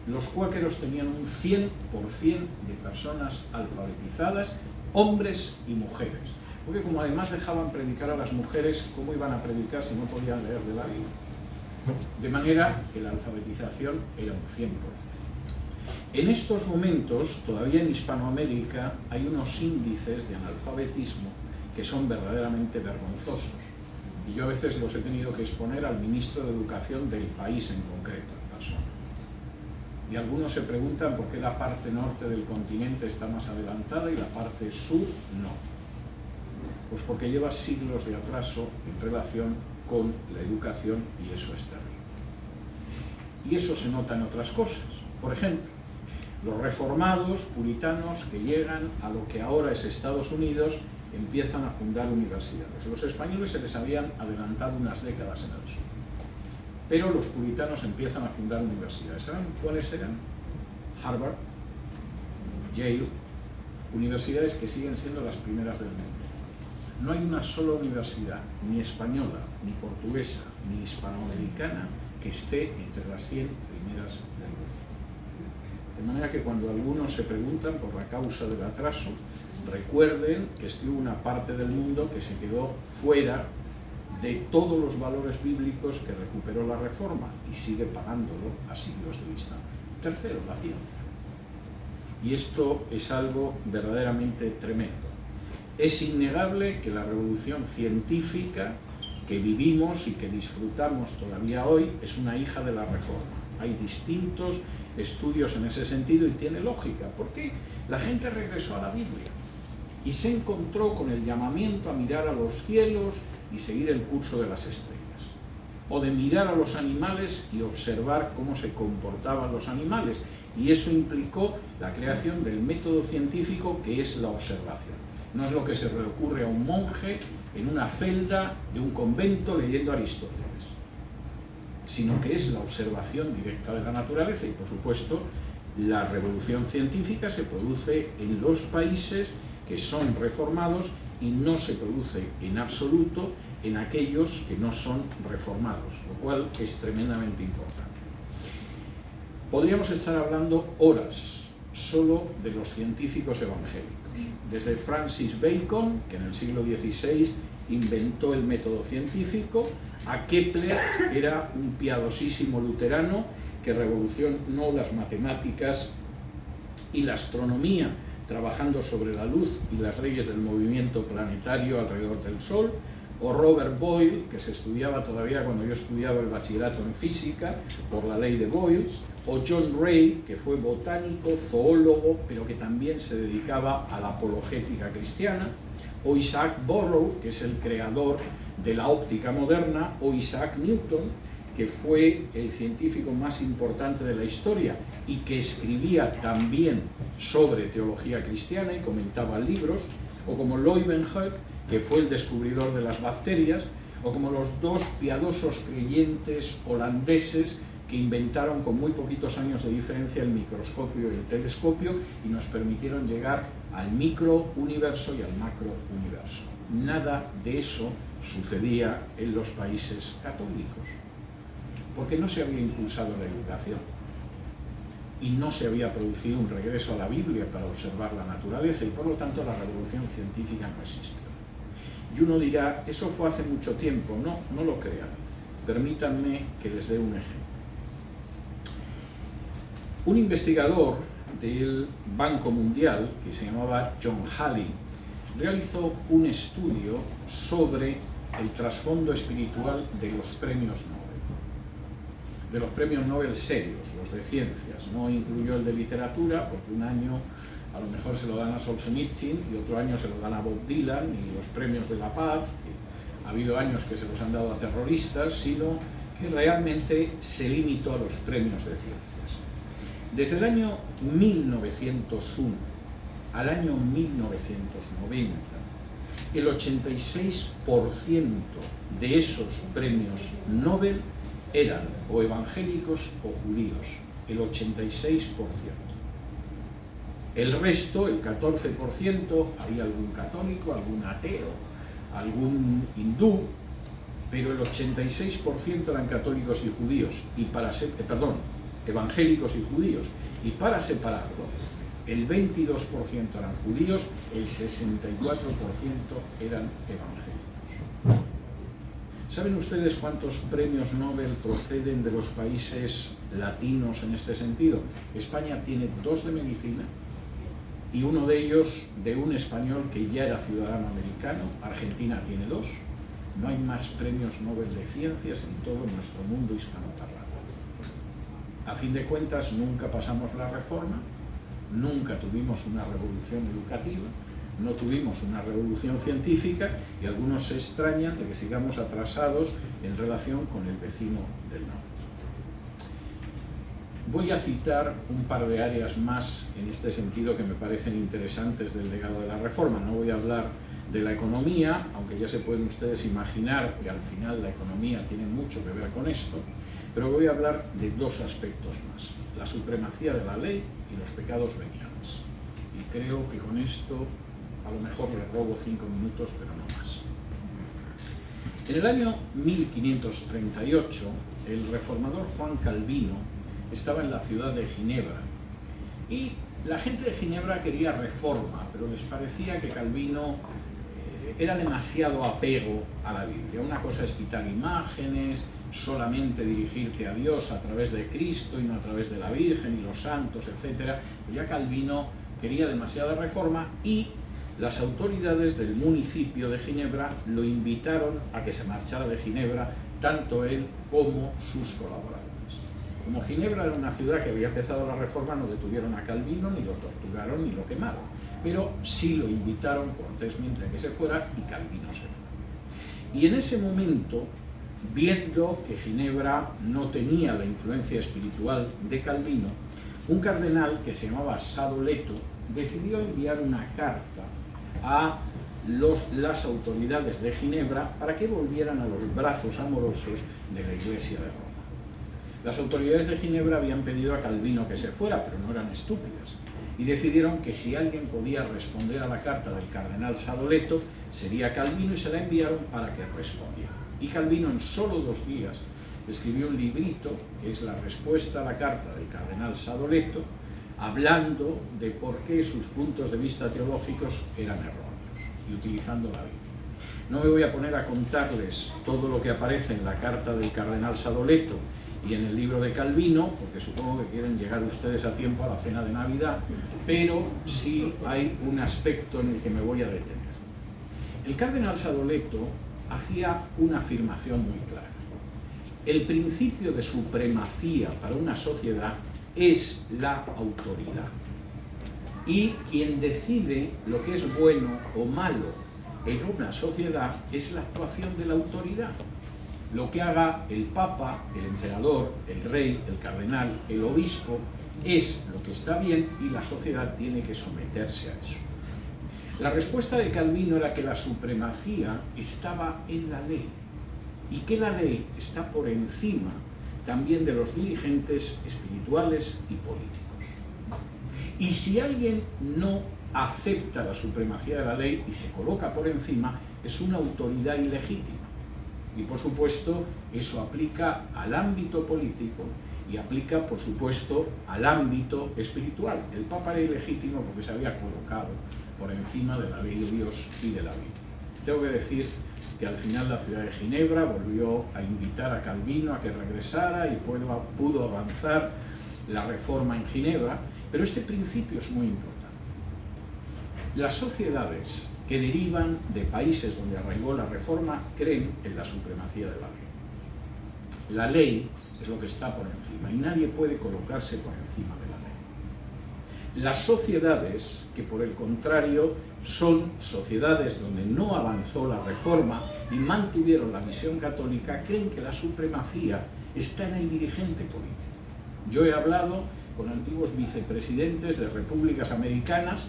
Los cuáqueros tenían un 100% de personas alfabetizadas, hombres y mujeres. Porque como además dejaban predicar a las mujeres, ¿cómo iban a predicar si no podían leer de la Biblia? De manera que la alfabetización era un 100%. En estos momentos, todavía en Hispanoamérica, hay unos índices de analfabetismo que son verdaderamente vergonzosos. Y yo a veces los he tenido que exponer al ministro de Educación del país en concreto, en persona. Y algunos se preguntan por qué la parte norte del continente está más adelantada y la parte sur no. Pues porque lleva siglos de atraso en relación con la educación y eso es terrible. Y eso se nota en otras cosas. Por ejemplo, los reformados puritanos que llegan a lo que ahora es Estados Unidos empiezan a fundar universidades. Los españoles se les habían adelantado unas décadas en el sur. Pero los puritanos empiezan a fundar universidades. ¿Saben cuáles eran? Harvard, Yale, universidades que siguen siendo las primeras del mundo. No hay una sola universidad, ni española, ni portuguesa, ni hispanoamericana, que esté entre las 100 primeras del mundo. De manera que cuando algunos se preguntan por la causa del atraso, recuerden que es que hubo una parte del mundo que se quedó fuera de todos los valores bíblicos que recuperó la Reforma y sigue pagándolo a siglos de distancia. Tercero, la ciencia. Y esto es algo verdaderamente tremendo. Es innegable que la revolución científica que vivimos y que disfrutamos todavía hoy es una hija de la Reforma. Hay distintos estudios en ese sentido y tiene lógica, porque la gente regresó a la Biblia y se encontró con el llamamiento a mirar a los cielos y seguir el curso de las estrellas, o de mirar a los animales y observar cómo se comportaban los animales, y eso implicó la creación del método científico, que es la observación. No es lo que se le ocurre a un monje en una celda de un convento leyendo Aristóteles, sino que es la observación directa de la naturaleza. Y por supuesto la revolución científica se produce en los países que son reformados y no se produce en absoluto en aquellos que no son reformados, lo cual es tremendamente importante. Podríamos estar hablando horas solo de los científicos evangélicos, desde Francis Bacon, que en el siglo XVI inventó el método científico, a Kepler, que era un piadosísimo luterano que revolucionó las matemáticas y la astronomía, trabajando sobre la luz y las leyes del movimiento planetario alrededor del Sol, o Robert Boyle, que se estudiaba todavía cuando yo estudiaba el bachillerato en física, por la ley de Boyle, o John Ray, que fue botánico, zoólogo, pero que también se dedicaba a la apologética cristiana, o Isaac Barrow, que es el creador de la óptica moderna, o Isaac Newton, que fue el científico más importante de la historia y que escribía también sobre teología cristiana y comentaba libros, o como Leeuwenhoek, que fue el descubridor de las bacterias, o como los dos piadosos creyentes holandeses que inventaron con muy poquitos años de diferencia el microscopio y el telescopio y nos permitieron llegar al microuniverso y al macrouniverso. Nada de eso sucedía en los países católicos, porque no se había impulsado la educación y no se había producido un regreso a la Biblia para observar la naturaleza, y por lo tanto la revolución científica no existió. Y uno dirá, eso fue hace mucho tiempo. No, no lo crean. Permítanme que les dé un ejemplo. Un investigador del Banco Mundial, que se llamaba John Halley, realizó un estudio sobre el trasfondo espiritual de los premios Nobel. De los premios Nobel serios, los de ciencias. No incluyó el de literatura, porque un año a lo mejor se lo dan a Solzhenitsyn y otro año se lo dan a Bob Dylan, y los premios de la paz, que ha habido años que se los han dado a terroristas, sino que realmente se limitó a los premios de ciencias. Desde el año 1901 al año 1990, el 86% de esos premios Nobel eran o evangélicos o judíos, el 86%. El resto, el 14%, había algún católico, algún ateo, algún hindú, pero el 86% eran católicos y judíos, evangélicos y judíos, y para separarlo, el 22% eran judíos, el 64% eran evangélicos. ¿Saben ustedes cuántos premios Nobel proceden de los países latinos en este sentido? España tiene 2 de medicina y uno de ellos de un español que ya era ciudadano americano. Argentina tiene 2. No hay más premios Nobel de ciencias en todo nuestro mundo hispanoparlante. A fin de cuentas, nunca pasamos la reforma, nunca tuvimos una revolución educativa, no tuvimos una revolución científica, y algunos se extrañan de que sigamos atrasados en relación con el vecino del norte. Voy a citar un par de áreas más en este sentido que me parecen interesantes del legado de la reforma. No voy a hablar de la economía, aunque ya se pueden ustedes imaginar que al final la economía tiene mucho que ver con esto, pero voy a hablar de 2 aspectos más: la supremacía de la ley y los pecados veniales. Y creo que con esto a lo mejor les robo 5 minutos, pero no más. En el año 1538, el reformador Juan Calvino estaba en la ciudad de Ginebra, y la gente de Ginebra quería reforma, pero les parecía que Calvino era demasiado apego a la Biblia. Una cosa es quitar imágenes, solamente dirigirte a Dios a través de Cristo y no a través de la Virgen y los santos, etc. Pero ya Calvino quería demasiada reforma, y las autoridades del municipio de Ginebra lo invitaron a que se marchara de Ginebra, tanto él como sus colaboradores. Como Ginebra era una ciudad que había empezado la Reforma, no detuvieron a Calvino, ni lo torturaron, ni lo quemaron, pero sí lo invitaron cortésmente a que se fuera y Calvino se fue. Y en ese momento, viendo que Ginebra no tenía la influencia espiritual de Calvino, un cardenal que se llamaba Sadoleto decidió enviar una carta a las autoridades de Ginebra para que volvieran a los brazos amorosos de la Iglesia de Roma. Las autoridades de Ginebra habían pedido a Calvino que se fuera, pero no eran estúpidas, y decidieron que si alguien podía responder a la carta del cardenal Sadoleto, sería Calvino, y se la enviaron para que respondiera. Y Calvino en solo 2 días escribió un librito, que es la respuesta a la carta del cardenal Sadoleto, hablando de por qué sus puntos de vista teológicos eran erróneos, y utilizando la Biblia. No me voy a poner a contarles todo lo que aparece en la carta del cardenal Sadoleto y en el libro de Calvino, porque supongo que quieren llegar ustedes a tiempo a la cena de Navidad, pero sí hay un aspecto en el que me voy a detener. El cardenal Sadoleto hacía una afirmación muy clara. El principio de supremacía para una sociedad es la autoridad. Y quien decide lo que es bueno o malo en una sociedad es la actuación de la autoridad. Lo que haga el Papa, el emperador, el rey, el cardenal, el obispo, es lo que está bien y la sociedad tiene que someterse a eso. La respuesta de Calvino era que la supremacía estaba en la ley y que la ley está por encima también de los dirigentes espirituales y políticos. Y si alguien no acepta la supremacía de la ley y se coloca por encima, es una autoridad ilegítima. Y por supuesto, eso aplica al ámbito político y aplica, por supuesto, al ámbito espiritual. El Papa era ilegítimo porque se había colocado por encima de la ley de Dios y de la Biblia. Tengo que decir que al final la ciudad de Ginebra volvió a invitar a Calvino a que regresara y pudo avanzar la reforma en Ginebra, pero este principio es muy importante. Las sociedades que derivan de países donde arraigó la reforma creen en la supremacía de la ley. La ley es lo que está por encima y nadie puede colocarse por encima de la ley. Las sociedades que por el contrario son sociedades donde no avanzó la reforma y mantuvieron la visión católica, creen que la supremacía está en el dirigente político. Yo he hablado con antiguos vicepresidentes de repúblicas americanas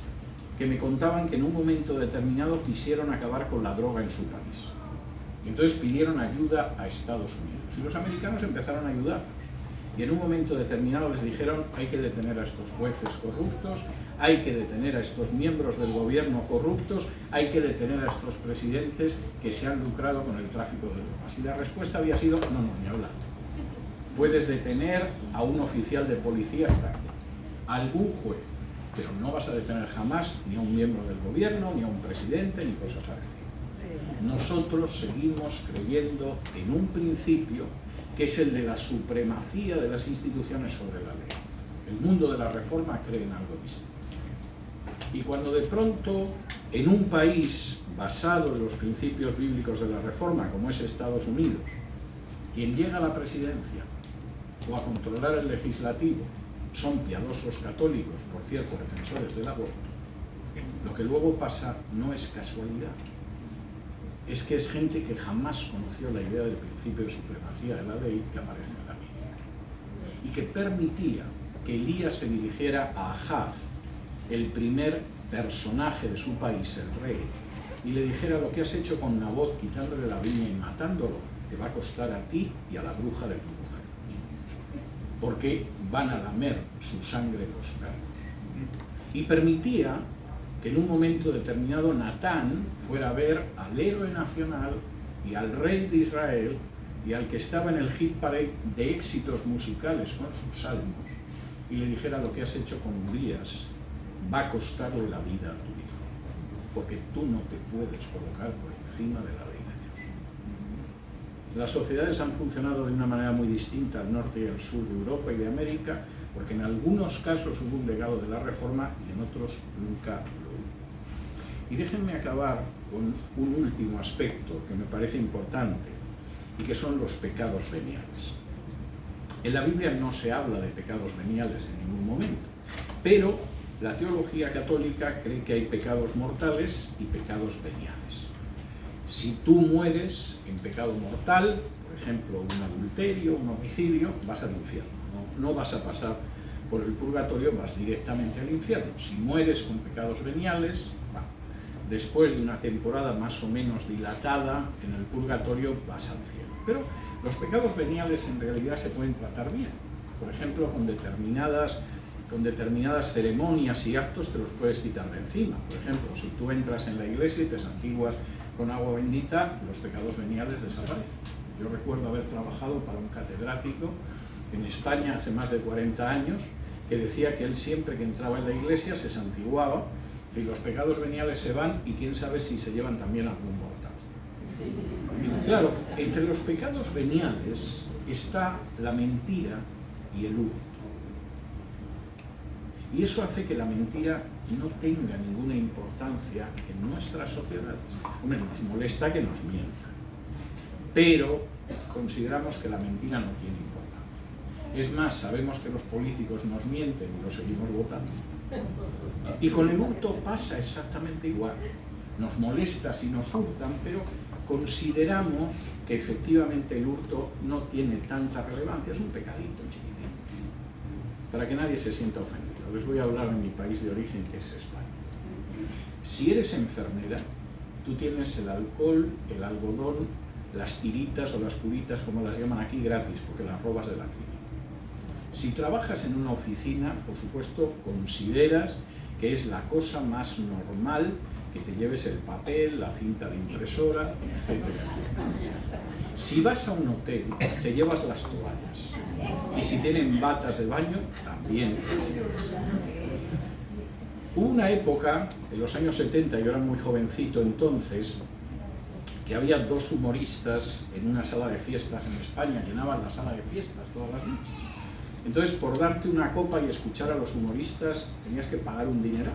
que me contaban que en un momento determinado quisieron acabar con la droga en su país. Y entonces pidieron ayuda a Estados Unidos. Y los americanos empezaron a ayudarlos. Y en un momento determinado les dijeron: hay que detener a estos jueces corruptos, hay que detener a estos miembros del gobierno corruptos, hay que detener a estos presidentes que se han lucrado con el tráfico de drogas. Y la respuesta había sido: no, ni hablar. Puedes detener a un oficial de policía hasta aquí, a algún juez, pero no vas a detener jamás ni a un miembro del gobierno, ni a un presidente, ni cosas parecidas. Nosotros seguimos creyendo en un principio que es el de la supremacía de las instituciones sobre la ley. El mundo de la reforma cree en algo distinto. Y cuando de pronto, en un país basado en los principios bíblicos de la reforma, como es Estados Unidos, quien llega a la presidencia o a controlar el legislativo son piadosos católicos, por cierto, defensores del aborto, lo que luego pasa no es casualidad. Es que es gente que jamás conoció la idea del principio de supremacía de la ley que aparece en la Biblia y que permitía que Elías se dirigiera a Ahab, el primer personaje de su país, el rey, y le dijera: lo que has hecho con Nabot, quitándole la viña y matándolo, te va a costar a ti y a la bruja de tu mujer, porque van a lamer su sangre los perros. Y permitía que en un momento determinado Natán fuera a ver al héroe nacional y al rey de Israel y al que estaba en el hit parade de éxitos musicales con sus salmos, y le dijera: lo que has hecho con Urías va a costarle la vida a tu hijo, porque tú no te puedes colocar por encima de la ley de Dios. Las sociedades han funcionado de una manera muy distinta al norte y al sur de Europa y de América, porque en algunos casos hubo un legado de la reforma y en otros nunca lo hubo. Y déjenme acabar con un último aspecto que me parece importante, y que son los pecados veniales. En la Biblia no se habla de pecados veniales en ningún momento, pero la teología católica cree que hay pecados mortales y pecados veniales. Si tú mueres en pecado mortal, por ejemplo, un adulterio, un homicidio, vas al infierno. No vas a pasar por el purgatorio, vas directamente al infierno. Si mueres con pecados veniales, después de una temporada más o menos dilatada en el purgatorio, vas al cielo. Pero los pecados veniales en realidad se pueden tratar bien. Por ejemplo, con determinadas ceremonias y actos te los puedes quitar de encima. Por ejemplo, si tú entras en la iglesia y te santiguas con agua bendita, los pecados veniales desaparecen. Yo recuerdo haber trabajado para un catedrático en España hace más de 40 años, que decía que él siempre que entraba en la iglesia se santiguaba, y los pecados veniales se van y quién sabe si se llevan también algún mortal. Y claro, entre los pecados veniales está la mentira y el hurto. Y eso hace que la mentira no tenga ninguna importancia en nuestras sociedades. Hombre, nos molesta que nos mientan, pero consideramos que la mentira no tiene importancia. Es más, sabemos que los políticos nos mienten y los seguimos votando. Y con el hurto pasa exactamente igual. Nos molesta si nos hurtan, pero consideramos que efectivamente el hurto no tiene tanta relevancia, es un pecadito chiquitito, para que nadie se sienta ofendido. Les voy a hablar de mi país de origen, que es España. Si eres enfermera, tú tienes el alcohol, el algodón, las tiritas o las curitas, como las llaman aquí, gratis, porque las robas de la clínica. Si trabajas en una oficina, por supuesto, consideras que es la cosa más normal que te lleves el papel, la cinta de impresora, etc. Si vas a un hotel, te llevas las toallas. Y si tienen batas de baño, también las llevas. Hubo una época, en los años 70, yo era muy jovencito entonces, que había dos humoristas en una sala de fiestas en España, llenaban la sala de fiestas todas las noches. Entonces, por darte una copa y escuchar a los humoristas, tenías que pagar un dinero.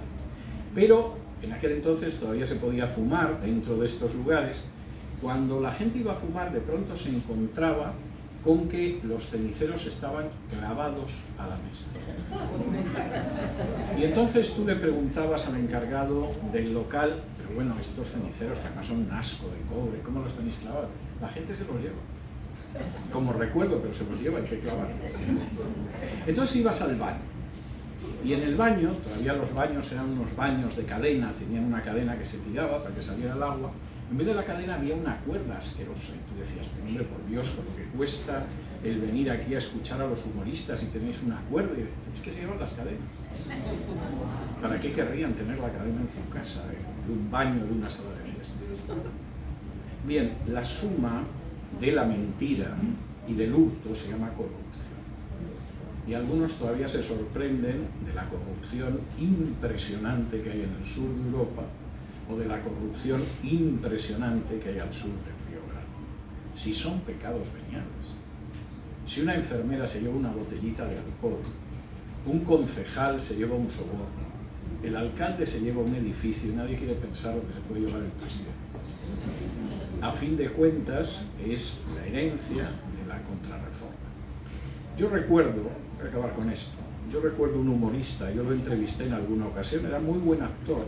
Pero en aquel entonces todavía se podía fumar dentro de estos lugares. Cuando la gente iba a fumar, de pronto se encontraba con que los ceniceros estaban clavados a la mesa. Y entonces tú le preguntabas al encargado del local, pero bueno, estos ceniceros que además son un asco de cobre, ¿cómo los tenéis clavados? La gente se los lleva. Como recuerdo, pero se los lleva, hay que clavar. Entonces ibas al baño. Y en el baño, todavía los baños eran unos baños de cadena, tenían una cadena que se tiraba para que saliera el agua. En vez de la cadena había una cuerda asquerosa y tú decías, pero hombre, por Dios, con lo que cuesta el venir aquí a escuchar a los humoristas y tenéis una cuerda. Y es que se llevan las cadenas. ¿Para qué querrían tener la cadena en su casa, de un baño, de una sala de fiesta? Bien, la suma de la mentira y del hurto se llama corrupción. Y algunos todavía se sorprenden de la corrupción impresionante que hay en el sur de Europa o de la corrupción impresionante que hay al sur del Río Grande. Si son pecados veniales. Si una enfermera se lleva una botellita de alcohol, un concejal se lleva un soborno, el alcalde se lleva un edificio y nadie quiere pensar lo que se puede llevar el presidente. A fin de cuentas, es la herencia de la contrarreforma. Yo recuerdo, voy a acabar con esto, yo recuerdo un humorista, yo lo entrevisté en alguna ocasión, era muy buen actor,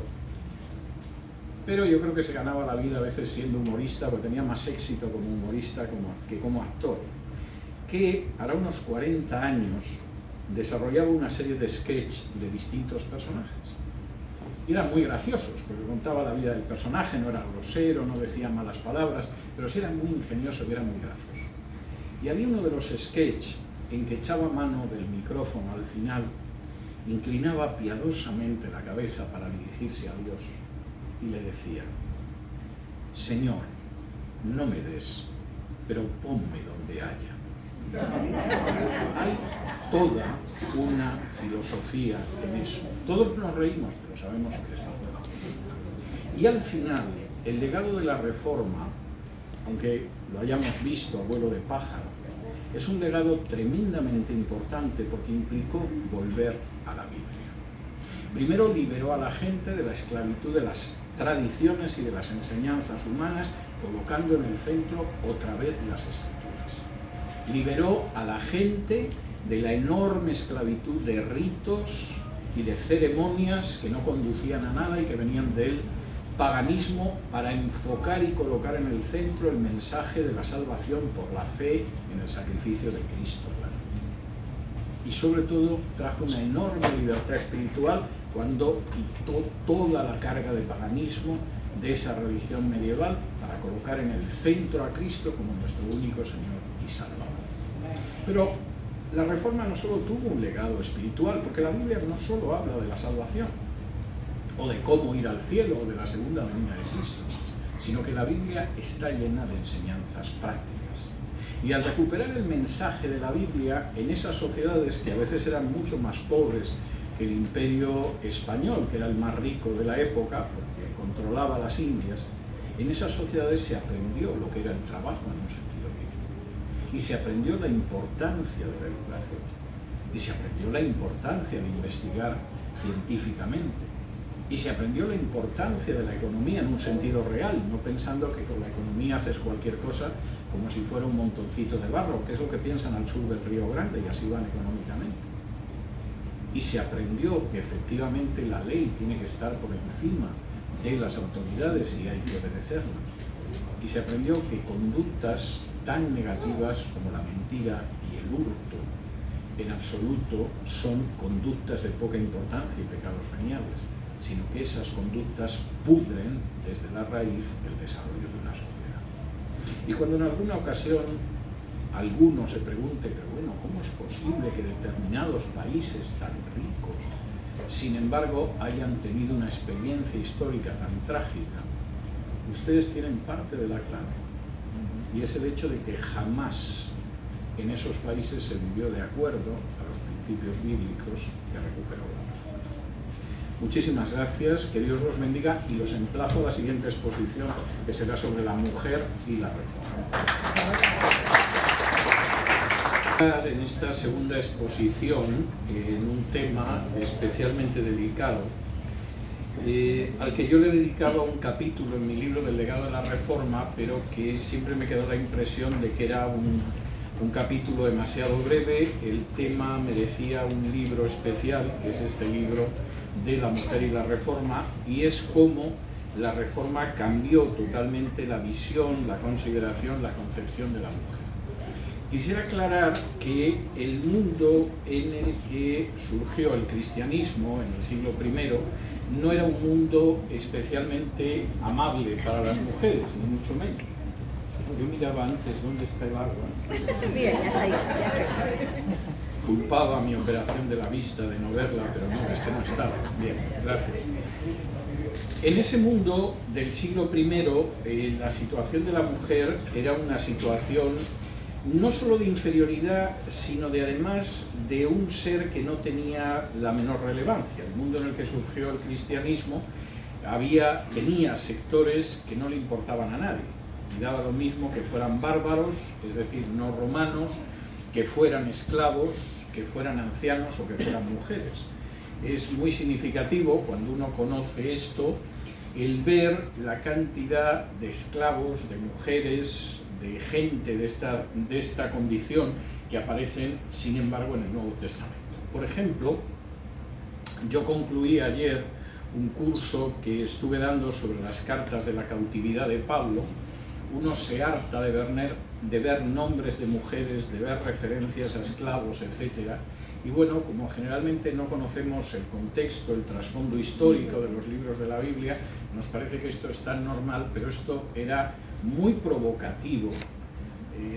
pero yo creo que se ganaba la vida a veces siendo humorista, porque tenía más éxito como humorista que como actor, que hará unos 40 años desarrollaba una serie de sketches de distintos personajes. Y eran muy graciosos, porque contaba la vida del personaje, no era grosero, no decía malas palabras, pero sí era muy ingenioso y era muy gracioso. Y había uno de los sketches en que echaba mano del micrófono al final, inclinaba piadosamente la cabeza para dirigirse a Dios y le decía: Señor, no me des, pero ponme donde haya. Hay toda una filosofía en eso. Todos nos reímos, pero sabemos que es verdad. Y al final, el legado de la reforma, aunque lo hayamos visto a vuelo de pájaro, es un legado tremendamente importante porque implicó volver a la Biblia. Primero liberó a la gente de la esclavitud de las tradiciones y de las enseñanzas humanas, colocando en el centro otra vez las escrituras. Liberó a la gente de la enorme esclavitud de ritos y de ceremonias que no conducían a nada y que venían del paganismo, para enfocar y colocar en el centro el mensaje de la salvación por la fe en el sacrificio de Cristo. Y sobre todo trajo una enorme libertad espiritual cuando quitó toda la carga de paganismo de esa religión medieval para colocar en el centro a Cristo como nuestro único Señor y Salvador. Pero la Reforma no solo tuvo un legado espiritual, porque la Biblia no solo habla de la salvación, o de cómo ir al cielo, o de la segunda venida de Cristo, sino que la Biblia está llena de enseñanzas prácticas. Y al recuperar el mensaje de la Biblia en esas sociedades que a veces eran mucho más pobres que el Imperio Español, que era el más rico de la época, porque controlaba las Indias, en esas sociedades se aprendió lo que era el trabajo en un sentido bíblico. Y se aprendió la importancia de la educación. Y se aprendió la importancia de investigar científicamente. Y se aprendió la importancia de la economía en un sentido real, no pensando que con la economía haces cualquier cosa como si fuera un montoncito de barro, que es lo que piensan al sur del Río Grande, y así van económicamente. Y se aprendió que efectivamente la ley tiene que estar por encima de las autoridades y hay que obedecerlas. Y se aprendió que conductas tan negativas como la mentira y el hurto, en absoluto son conductas de poca importancia y pecados veniales, sino que esas conductas pudren desde la raíz el desarrollo de una sociedad. Y cuando en alguna ocasión alguno se pregunte, pero bueno, ¿cómo es posible que determinados países tan ricos, sin embargo, hayan tenido una experiencia histórica tan trágica? Ustedes tienen parte de la clave, y es el hecho de que jamás en esos países se vivió de acuerdo a los principios bíblicos que recuperó la Reforma. Muchísimas gracias, que Dios los bendiga, y los emplazo a la siguiente exposición, que será sobre la mujer y la Reforma. En esta segunda exposición, en un tema especialmente delicado, al que yo le he dedicado un capítulo en mi libro del legado de la Reforma, pero que siempre me quedó la impresión de que era un capítulo demasiado breve. El tema merecía un libro especial, que es este libro de la mujer y la Reforma, y es cómo la Reforma cambió totalmente la visión, la consideración, la concepción de la mujer. Quisiera aclarar que el mundo en el que surgió el cristianismo en el siglo I no era un mundo especialmente amable para las mujeres, ni mucho menos. Yo miraba antes dónde está el agua. Mira, ya está ahí, ya está. Culpaba mi operación de la vista de no verla, pero no, es que no estaba. Bien, gracias. En ese mundo del siglo I, la situación de la mujer era una situación no solo de inferioridad, sino de además de un ser que no tenía la menor relevancia. El mundo en el que surgió el cristianismo tenía sectores que no le importaban a nadie. Y daba lo mismo que fueran bárbaros, es decir, no romanos, que fueran esclavos, que fueran ancianos o que fueran mujeres. Es muy significativo cuando uno conoce esto, el ver la cantidad de esclavos, de mujeres, de gente de esta condición que aparecen, sin embargo, en el Nuevo Testamento. Por ejemplo, yo concluí ayer un curso que estuve dando sobre las cartas de la cautividad de Pablo. Uno se harta de ver nombres de mujeres, de ver referencias a esclavos, etc. Y bueno, como generalmente no conocemos el contexto, el trasfondo histórico de los libros de la Biblia, nos parece que esto es tan normal, pero esto era muy provocativo,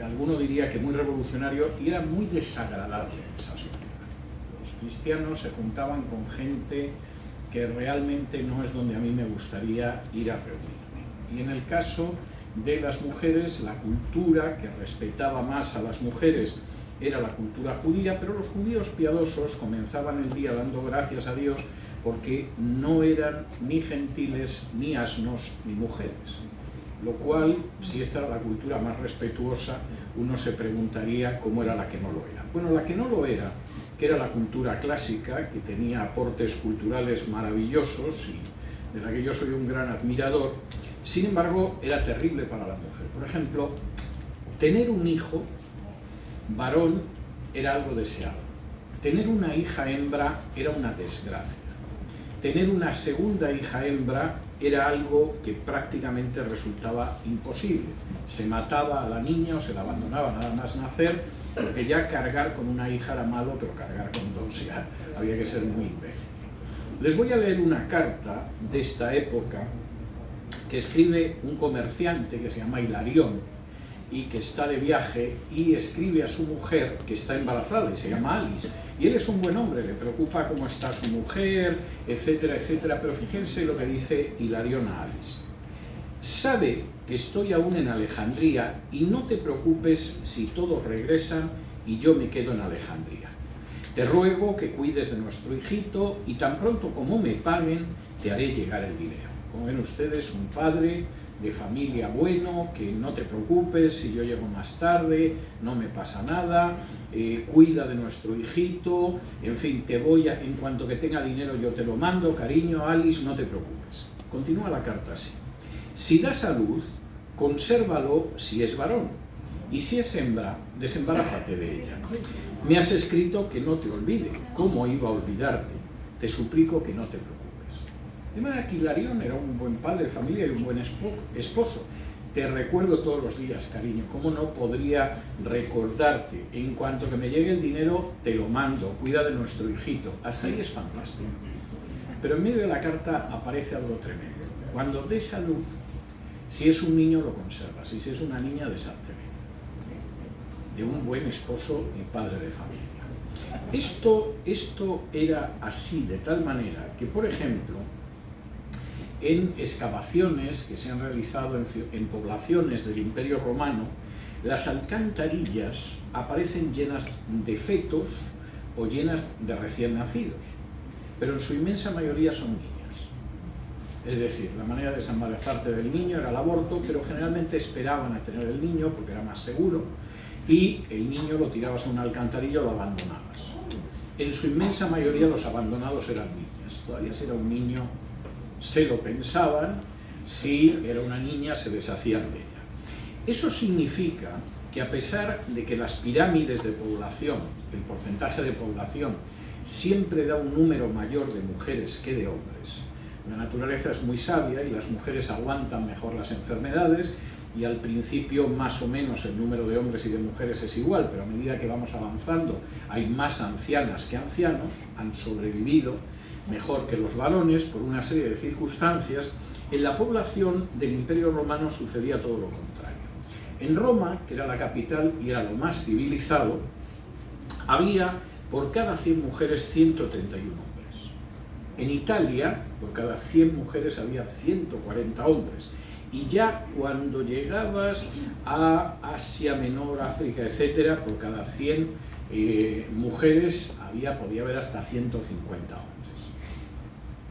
alguno diría que muy revolucionario, y era muy desagradable en esa sociedad. Los cristianos se juntaban con gente que realmente no es donde a mí me gustaría ir a reunirme. Y en el caso de las mujeres, la cultura que respetaba más a las mujeres era la cultura judía, pero los judíos piadosos comenzaban el día dando gracias a Dios porque no eran ni gentiles, ni asnos, ni mujeres. Lo cual, si esta era la cultura más respetuosa, uno se preguntaría cómo era la que no lo era. Bueno, la que no lo era que era la cultura clásica, que tenía aportes culturales maravillosos y de la que yo soy un gran admirador. Sin embargo, era terrible para la mujer. Por ejemplo, tener un hijo varón era algo deseado. Tener una hija hembra era una desgracia. Tener una segunda hija hembra era algo que prácticamente resultaba imposible. Se mataba a la niña o se la abandonaba nada más nacer, porque ya cargar con una hija era malo, pero cargar con dos ya había que ser muy imbécil. Les voy a leer una carta de esta época que escribe un comerciante que se llama Hilarión y que está de viaje y escribe a su mujer que está embarazada y se llama Alice. Y él es un buen hombre, le preocupa cómo está su mujer, etcétera, etcétera, pero fíjense lo que dice Hilarión a Alice. Sabe que estoy aún en Alejandría y no te preocupes si todos regresan y yo me quedo en Alejandría. Te ruego que cuides de nuestro hijito y tan pronto como me paguen te haré llegar el dinero. Como ven ustedes, un padre de familia bueno, que no te preocupes si yo llego más tarde, no me pasa nada, cuida de nuestro hijito, en fin, en cuanto que tenga dinero yo te lo mando, cariño, Alice, no te preocupes. Continúa la carta así. Si das a luz, consérvalo si es varón, y si es hembra, desembarázate de ella. Me has escrito que no te olvide. ¿Cómo iba a olvidarte? Te suplico que no te preocupes. De manera que Hilarión era un buen padre de familia y un buen esposo. Te recuerdo todos los días, cariño. ¿Cómo no podría recordarte? En cuanto que me llegue el dinero, te lo mando. Cuida de nuestro hijito. Hasta ahí es fantástico. Pero en medio de la carta aparece algo tremendo. Cuando des a luz, si es un niño lo conservas, y si es una niña, desházte de un buen esposo y padre de familia. Esto era así, de tal manera que, por ejemplo, en excavaciones que se han realizado en poblaciones del Imperio Romano, las alcantarillas aparecen llenas de fetos o llenas de recién nacidos, pero en su inmensa mayoría son niñas. Es decir, la manera de desembarazarte del niño era el aborto, pero generalmente esperaban a tener el niño porque era más seguro, y el niño lo tirabas a una alcantarilla o lo abandonabas. En su inmensa mayoría los abandonados eran niñas. Todavía si era un niño se lo pensaban, si era una niña se deshacían de ella. Eso significa que a pesar de que las pirámides de población, el porcentaje de población, siempre da un número mayor de mujeres que de hombres, la naturaleza es muy sabia y las mujeres aguantan mejor las enfermedades, y al principio más o menos el número de hombres y de mujeres es igual, pero a medida que vamos avanzando hay más ancianas que ancianos, han sobrevivido mejor que los varones por una serie de circunstancias. En la población del Imperio Romano sucedía todo lo contrario. En Roma, que era la capital y era lo más civilizado, había por cada 100 mujeres 131 hombres. En Italia, por cada 100 mujeres había 140 hombres. Y ya cuando llegabas a Asia Menor, África, etcétera, por cada 100 mujeres podía haber hasta 150 hombres.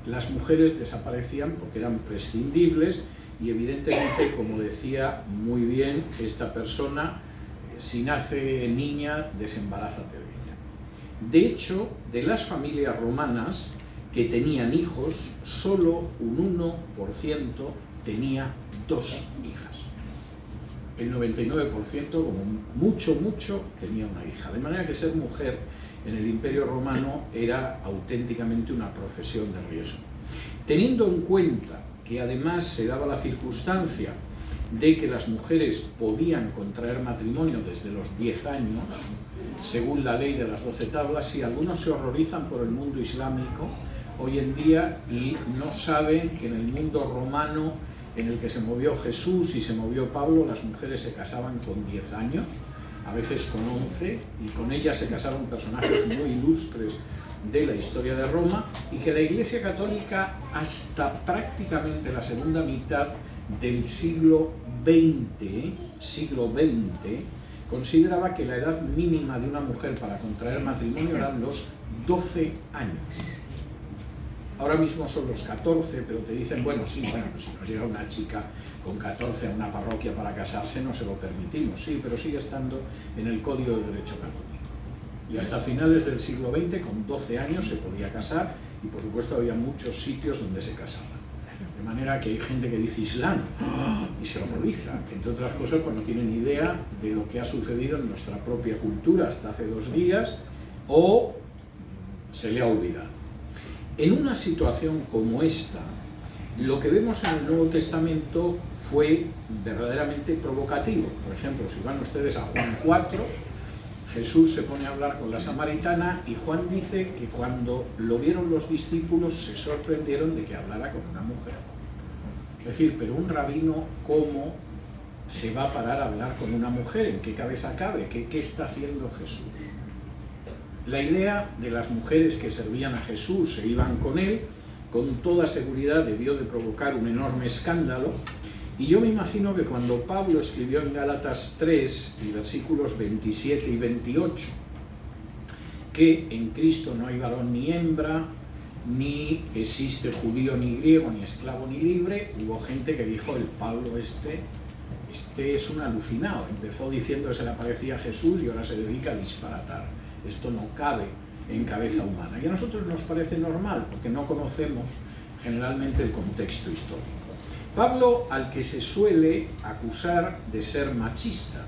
Las mujeres desaparecían porque eran prescindibles y evidentemente, como decía muy bien esta persona, si nace niña, desembarázate de ella. De hecho, de las familias romanas que tenían hijos, solo un 1% tenía 2 hijas. El 99%, como mucho, tenía una hija. De manera que ser mujer en el Imperio Romano era auténticamente una profesión de riesgo. Teniendo en cuenta que además se daba la circunstancia de que las mujeres podían contraer matrimonio desde los 10 años, según la ley de las 12 tablas, y algunos se horrorizan por el mundo islámico hoy en día y no saben que en el mundo romano en el que se movió Jesús y se movió Pablo, las mujeres se casaban con 10 años, a veces con 11, y con ellas se casaron personajes muy ilustres de la historia de Roma, y que la Iglesia Católica hasta prácticamente la segunda mitad del siglo XX, consideraba que la edad mínima de una mujer para contraer matrimonio eran los 12 años. Ahora mismo son los 14, pero te dicen, pues si nos llega una chica con 14 a una parroquia para casarse, no se lo permitimos, sí, pero sigue estando en el Código de Derecho Canónico. Y hasta finales del siglo XX, con 12 años, se podía casar y, por supuesto, había muchos sitios donde se casaban. De manera que hay gente que dice Islam y se horroriza, entre otras cosas, pues no tienen idea de lo que ha sucedido en nuestra propia cultura hasta hace 2 días o se le ha olvidado. En una situación como esta, lo que vemos en el Nuevo Testamento fue verdaderamente provocativo. Por ejemplo, si van ustedes a Juan 4, Jesús se pone a hablar con la samaritana y Juan dice que cuando lo vieron los discípulos se sorprendieron de que hablara con una mujer. Es decir, pero un rabino, ¿cómo se va a parar a hablar con una mujer? ¿En qué cabeza cabe? ¿Qué está haciendo Jesús? La idea de las mujeres que servían a Jesús e iban con él, con toda seguridad debió de provocar un enorme escándalo. Y yo me imagino que cuando Pablo escribió en Gálatas 3, y versículos 27 y 28, que en Cristo no hay varón ni hembra, ni existe judío ni griego, ni esclavo ni libre, hubo gente que dijo, el Pablo este es un alucinado. Empezó diciendo que se le aparecía a Jesús y ahora se dedica a disparatar. Esto no cabe en cabeza humana. Y a nosotros nos parece normal, porque no conocemos generalmente el contexto histórico. Pablo, al que se suele acusar de ser machista,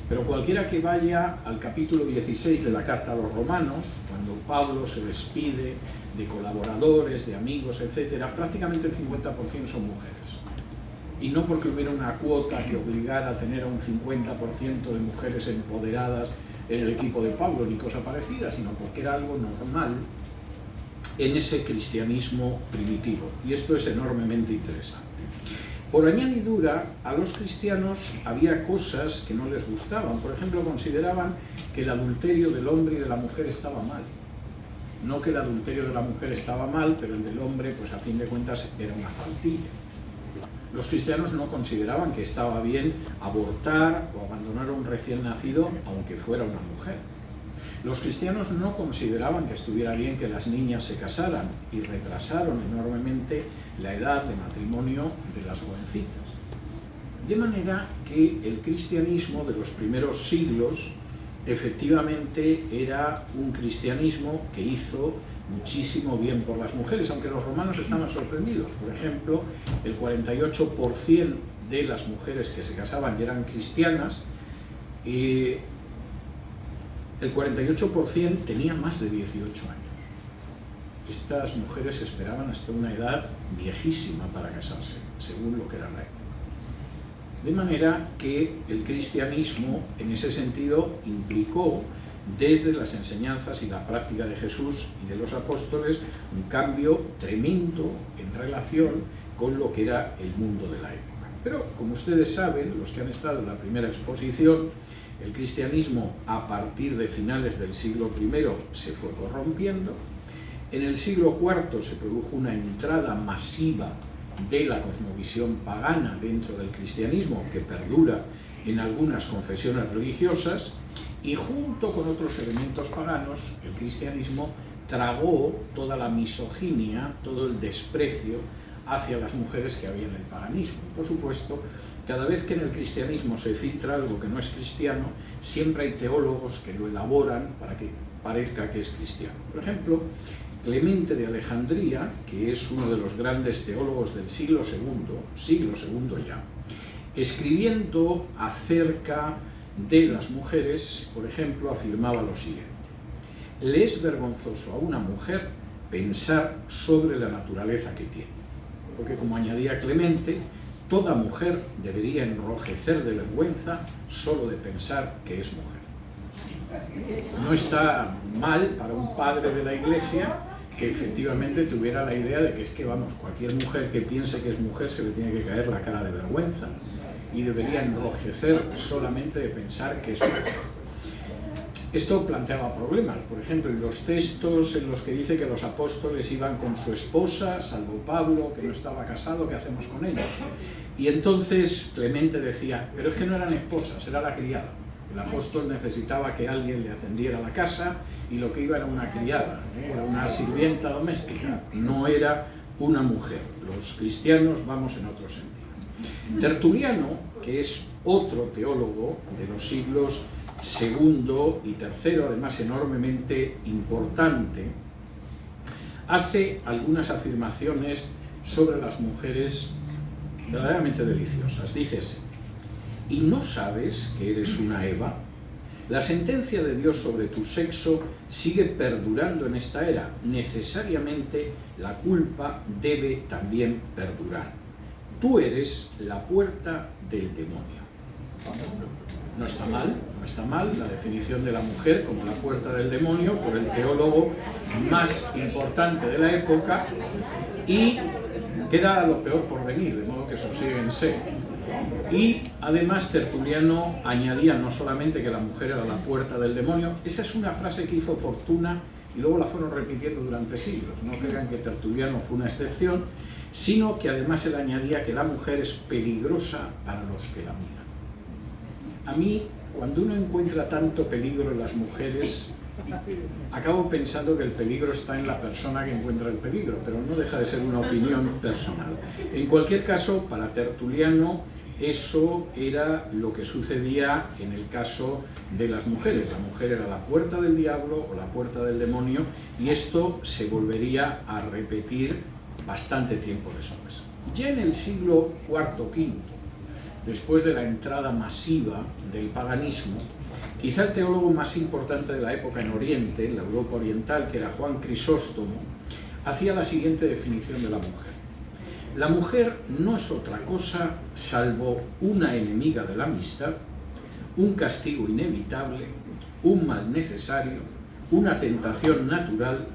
pero cualquiera que vaya al capítulo 16 de la Carta a los Romanos, cuando Pablo se despide de colaboradores, de amigos, etc., prácticamente el 50% son mujeres. Y no porque hubiera una cuota que obligara a tener a un 50% de mujeres empoderadas en el equipo de Pablo, ni cosa parecida, sino porque era algo normal en ese cristianismo primitivo. Y esto es enormemente interesante. Por añadidura, a los cristianos había cosas que no les gustaban. Por ejemplo, consideraban que el adulterio del hombre y de la mujer estaba mal. No que el adulterio de la mujer estaba mal, pero el del hombre, pues a fin de cuentas, era una faltilla. Los cristianos no consideraban que estaba bien abortar o abandonar a un recién nacido, aunque fuera una mujer. Los cristianos no consideraban que estuviera bien que las niñas se casaran y retrasaron enormemente la edad de matrimonio de las jovencitas. De manera que el cristianismo de los primeros siglos efectivamente era un cristianismo que hizo muchísimo bien por las mujeres, aunque los romanos estaban sorprendidos. Por ejemplo, el 48% de las mujeres que se casaban y eran cristianas, el 48% tenía más de 18 años. Estas mujeres esperaban hasta una edad viejísima para casarse, según lo que era la época. De manera que el cristianismo, en ese sentido, implicó desde las enseñanzas y la práctica de Jesús y de los apóstoles un cambio tremendo en relación con lo que era el mundo de la época. Pero, como ustedes saben, los que han estado en la primera exposición, el cristianismo a partir de finales del siglo I se fue corrompiendo. En el siglo IV se produjo una entrada masiva de la cosmovisión pagana dentro del cristianismo que perdura en algunas confesiones religiosas, y junto con otros elementos paganos el cristianismo tragó toda la misoginia, todo el desprecio hacia las mujeres que había en el paganismo. Por supuesto, cada vez que en el cristianismo se filtra algo que no es cristiano, siempre hay teólogos que lo elaboran para que parezca que es cristiano. Por ejemplo, Clemente de Alejandría, que es uno de los grandes teólogos del siglo II ya, escribiendo acerca de las mujeres, por ejemplo, afirmaba lo siguiente: le es vergonzoso a una mujer pensar sobre la naturaleza que tiene, porque, como añadía Clemente, toda mujer debería enrojecer de vergüenza solo de pensar que es mujer. No está mal para un padre de la Iglesia que efectivamente tuviera la idea de que es que, vamos, cualquier mujer que piense que es mujer se le tiene que caer la cara de vergüenza y debería enrojecer solamente de pensar que es mujer. Esto planteaba problemas. Por ejemplo, en los textos en los que dice que los apóstoles iban con su esposa, salvo Pablo, que no estaba casado, ¿qué hacemos con ellos? Y entonces Clemente decía, pero es que no eran esposas, era la criada. El apóstol necesitaba que alguien le atendiera la casa y lo que iba era una criada, era una sirvienta doméstica, no era una mujer. Los cristianos vamos en otro sentido. Tertuliano, que es otro teólogo de los siglos segundo y tercero, además enormemente importante, hace algunas afirmaciones sobre las mujeres verdaderamente deliciosas. Dice así: ¿y no sabes que eres una Eva? La sentencia de Dios sobre tu sexo sigue perdurando en esta era. Necesariamente la culpa debe también perdurar. Tú eres la puerta del demonio. No está mal la definición de la mujer como la puerta del demonio por el teólogo más importante de la época, y queda lo peor por venir, de modo que sosíguense. Y además Tertuliano añadía no solamente que la mujer era la puerta del demonio, esa es una frase que hizo fortuna y luego la fueron repitiendo durante siglos, no crean que Tertuliano fue una excepción, sino que además él añadía que la mujer es peligrosa para los que la miran. A mí, cuando uno encuentra tanto peligro en las mujeres, acabo pensando que el peligro está en la persona que encuentra el peligro, pero no deja de ser una opinión personal. En cualquier caso, para Tertuliano, eso era lo que sucedía en el caso de las mujeres. La mujer era la puerta del diablo o la puerta del demonio, y esto se volvería a repetir bastante tiempo después. Ya en el siglo IV-V, después de la entrada masiva del paganismo, quizá el teólogo más importante de la época en Oriente, en la Europa oriental, que era Juan Crisóstomo, hacía la siguiente definición de la mujer. La mujer no es otra cosa salvo una enemiga de la amistad, un castigo inevitable, un mal necesario, una tentación natural,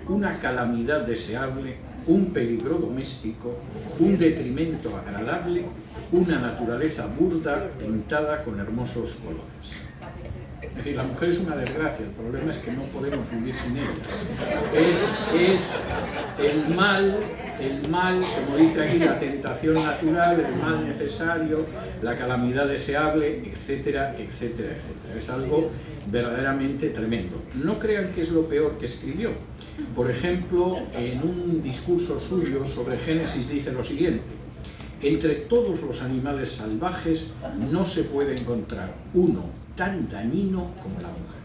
una calamidad deseable, un peligro doméstico, un detrimento agradable, una naturaleza burda pintada con hermosos colores. Es decir, la mujer es una desgracia, el problema es que no podemos vivir sin ella. Es el mal, como dice aquí, la tentación natural, el mal necesario, la calamidad deseable, etcétera, etcétera, etcétera. Es algo verdaderamente tremendo. No crean que es lo peor que escribió. Por ejemplo, en un discurso suyo sobre Génesis dice lo siguiente: entre todos los animales salvajes no se puede encontrar uno tan dañino como la mujer.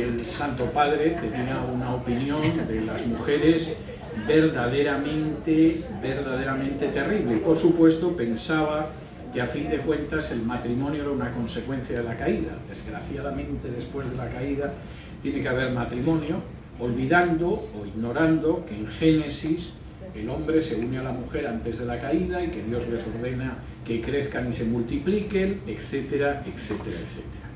El Santo Padre tenía una opinión de las mujeres verdaderamente terrible, y por supuesto pensaba que a fin de cuentas el matrimonio era una consecuencia de la caída. Desgraciadamente, después de la caída tiene que haber matrimonio, olvidando o ignorando que en Génesis el hombre se une a la mujer antes de la caída y que Dios les ordena que crezcan y se multipliquen, etcétera, etcétera, etcétera.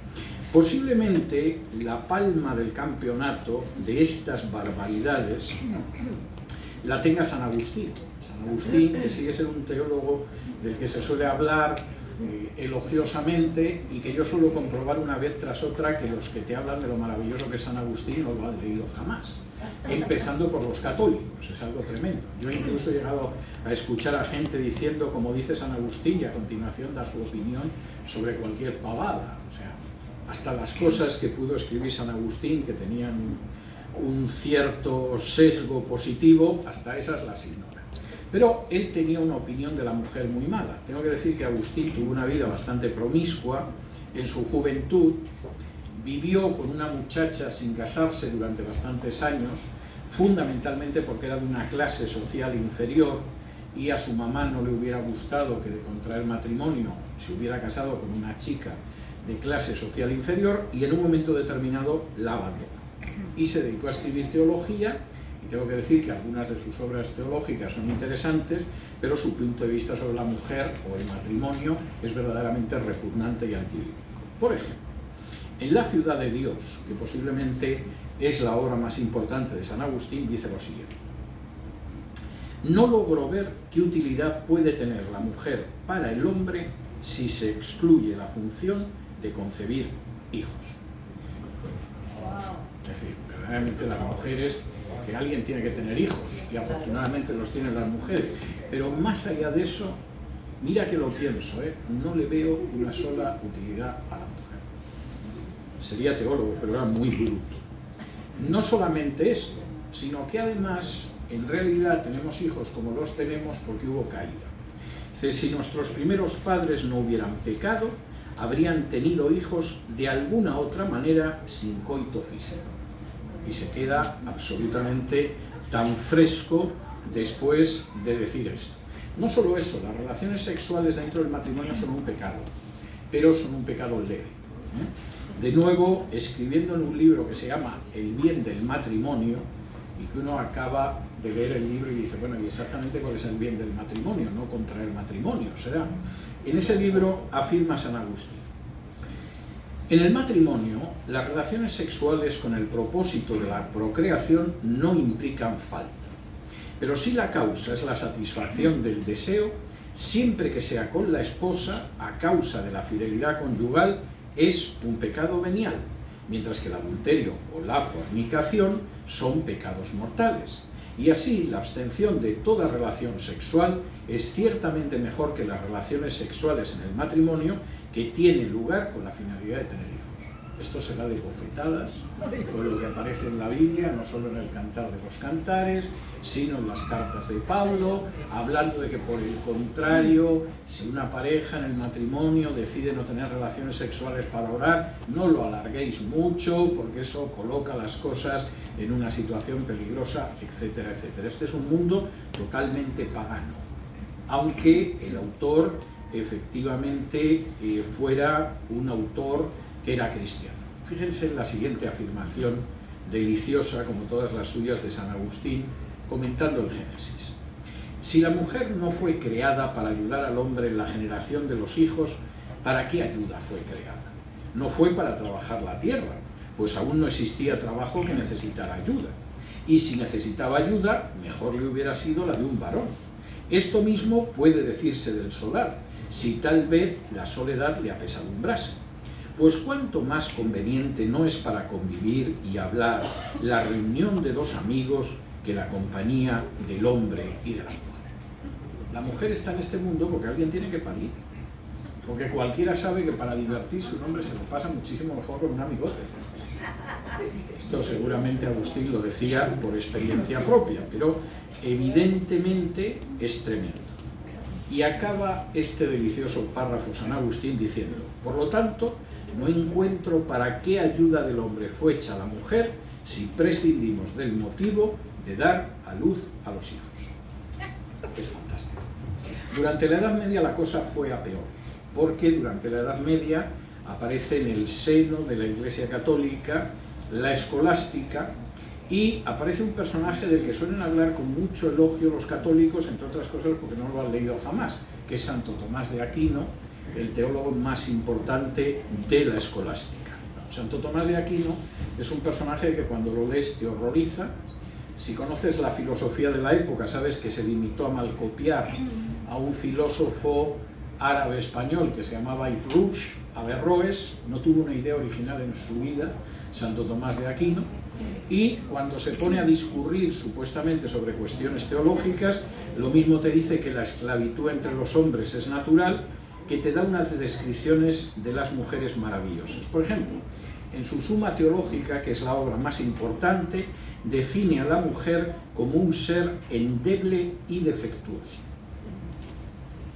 Posiblemente la palma del campeonato de estas barbaridades la tenga San Agustín. San Agustín, que sigue siendo un teólogo del que se suele hablar elogiosamente, y que yo suelo comprobar una vez tras otra que los que te hablan de lo maravilloso que es San Agustín no lo han leído jamás, empezando por los católicos. Es algo tremendo. Yo incluso he llegado a escuchar a gente diciendo, como dice San Agustín, y a continuación da su opinión sobre cualquier pavada. O sea, hasta las cosas que pudo escribir San Agustín, que tenían un cierto sesgo positivo, hasta esas las ignora. Pero él tenía una opinión de la mujer muy mala. Tengo que decir que Agustín tuvo una vida bastante promiscua. En su juventud vivió con una muchacha sin casarse durante bastantes años, fundamentalmente porque era de una clase social inferior y a su mamá no le hubiera gustado que de contraer matrimonio se hubiera casado con una chica de clase social inferior, y en un momento determinado la abandonó y se dedicó a escribir teología. Y tengo que decir que algunas de sus obras teológicas son interesantes, pero su punto de vista sobre la mujer o el matrimonio es verdaderamente repugnante y antibíblico. Por ejemplo, en La ciudad de Dios, que posiblemente es la obra más importante de San Agustín, dice lo siguiente: no logro ver qué utilidad puede tener la mujer para el hombre si se excluye la función de concebir hijos. Es decir, verdaderamente las mujeres, que alguien tiene que tener hijos, y afortunadamente los tienen las mujeres, pero más allá de eso, mira que lo pienso, no le veo una sola utilidad a la mujer. Sería teólogo, pero era muy bruto. No solamente esto, sino que además, en realidad, tenemos hijos como los tenemos porque hubo caída. Es decir, si nuestros primeros padres no hubieran pecado, habrían tenido hijos de alguna otra manera sin coito físico. Y se queda absolutamente tan fresco después de decir esto. No solo eso, las relaciones sexuales dentro del matrimonio son un pecado, pero son un pecado leve. De nuevo, escribiendo en un libro que se llama El bien del matrimonio, y que uno acaba de leer el libro y dice, bueno, ¿y exactamente cuál es el bien del matrimonio? No contraer matrimonio, será. En ese libro afirma San Agustín: en el matrimonio, las relaciones sexuales con el propósito de la procreación no implican falta, pero si la causa es la satisfacción del deseo, siempre que sea con la esposa, a causa de la fidelidad conyugal, es un pecado venial, mientras que el adulterio o la fornicación son pecados mortales. Y así, la abstención de toda relación sexual es ciertamente mejor que las relaciones sexuales en el matrimonio, que tienen lugar con la finalidad de tener hijos. Esto se da de bofetadas con lo que aparece en la Biblia, no solo en el Cantar de los Cantares, sino en las cartas de Pablo, hablando de que, por el contrario, si una pareja en el matrimonio decide no tener relaciones sexuales para orar, no lo alarguéis mucho, porque eso coloca las cosas en una situación peligrosa, etcétera, etcétera. Este es un mundo totalmente pagano, aunque el autor efectivamente fuera un autor que era cristiano. Fíjense en la siguiente afirmación, deliciosa como todas las suyas, de San Agustín, comentando el Génesis. Si la mujer no fue creada para ayudar al hombre en la generación de los hijos, ¿para qué ayuda fue creada? No fue para trabajar la tierra, pues aún no existía trabajo que necesitara ayuda. Y si necesitaba ayuda, mejor le hubiera sido la de un varón. Esto mismo puede decirse del solar, si tal vez la soledad le apesadumbrase. Pues cuánto más conveniente no es para convivir y hablar la reunión de dos amigos que la compañía del hombre y de la mujer. La mujer está en este mundo porque alguien tiene que parir, porque cualquiera sabe que para divertirse un hombre se lo pasa muchísimo mejor con un amigote. Esto seguramente Agustín lo decía por experiencia propia, pero evidentemente es tremendo. Y acaba este delicioso párrafo San Agustín diciendo: por lo tanto, no encuentro para qué ayuda del hombre fue hecha la mujer si prescindimos del motivo de dar a luz a los hijos. Es fantástico. Durante la Edad Media la cosa fue a peor, porque durante la Edad Media aparece en el seno de la Iglesia Católica la escolástica, y aparece un personaje del que suelen hablar con mucho elogio los católicos, entre otras cosas porque no lo han leído jamás, que es Santo Tomás de Aquino, el teólogo más importante de la escolástica. Santo Tomás de Aquino es un personaje que cuando lo lees te horroriza. Si conoces la filosofía de la época, sabes que se limitó a malcopiar a un filósofo árabe-español que se llamaba Ibn Rushd, Averroes. No tuvo una idea original en su vida, Santo Tomás de Aquino, y cuando se pone a discurrir supuestamente sobre cuestiones teológicas, lo mismo te dice que la esclavitud entre los hombres es natural, que te da unas descripciones de las mujeres maravillosas. Por ejemplo, en su Suma Teológica, que es la obra más importante, define a la mujer como un ser endeble y defectuoso.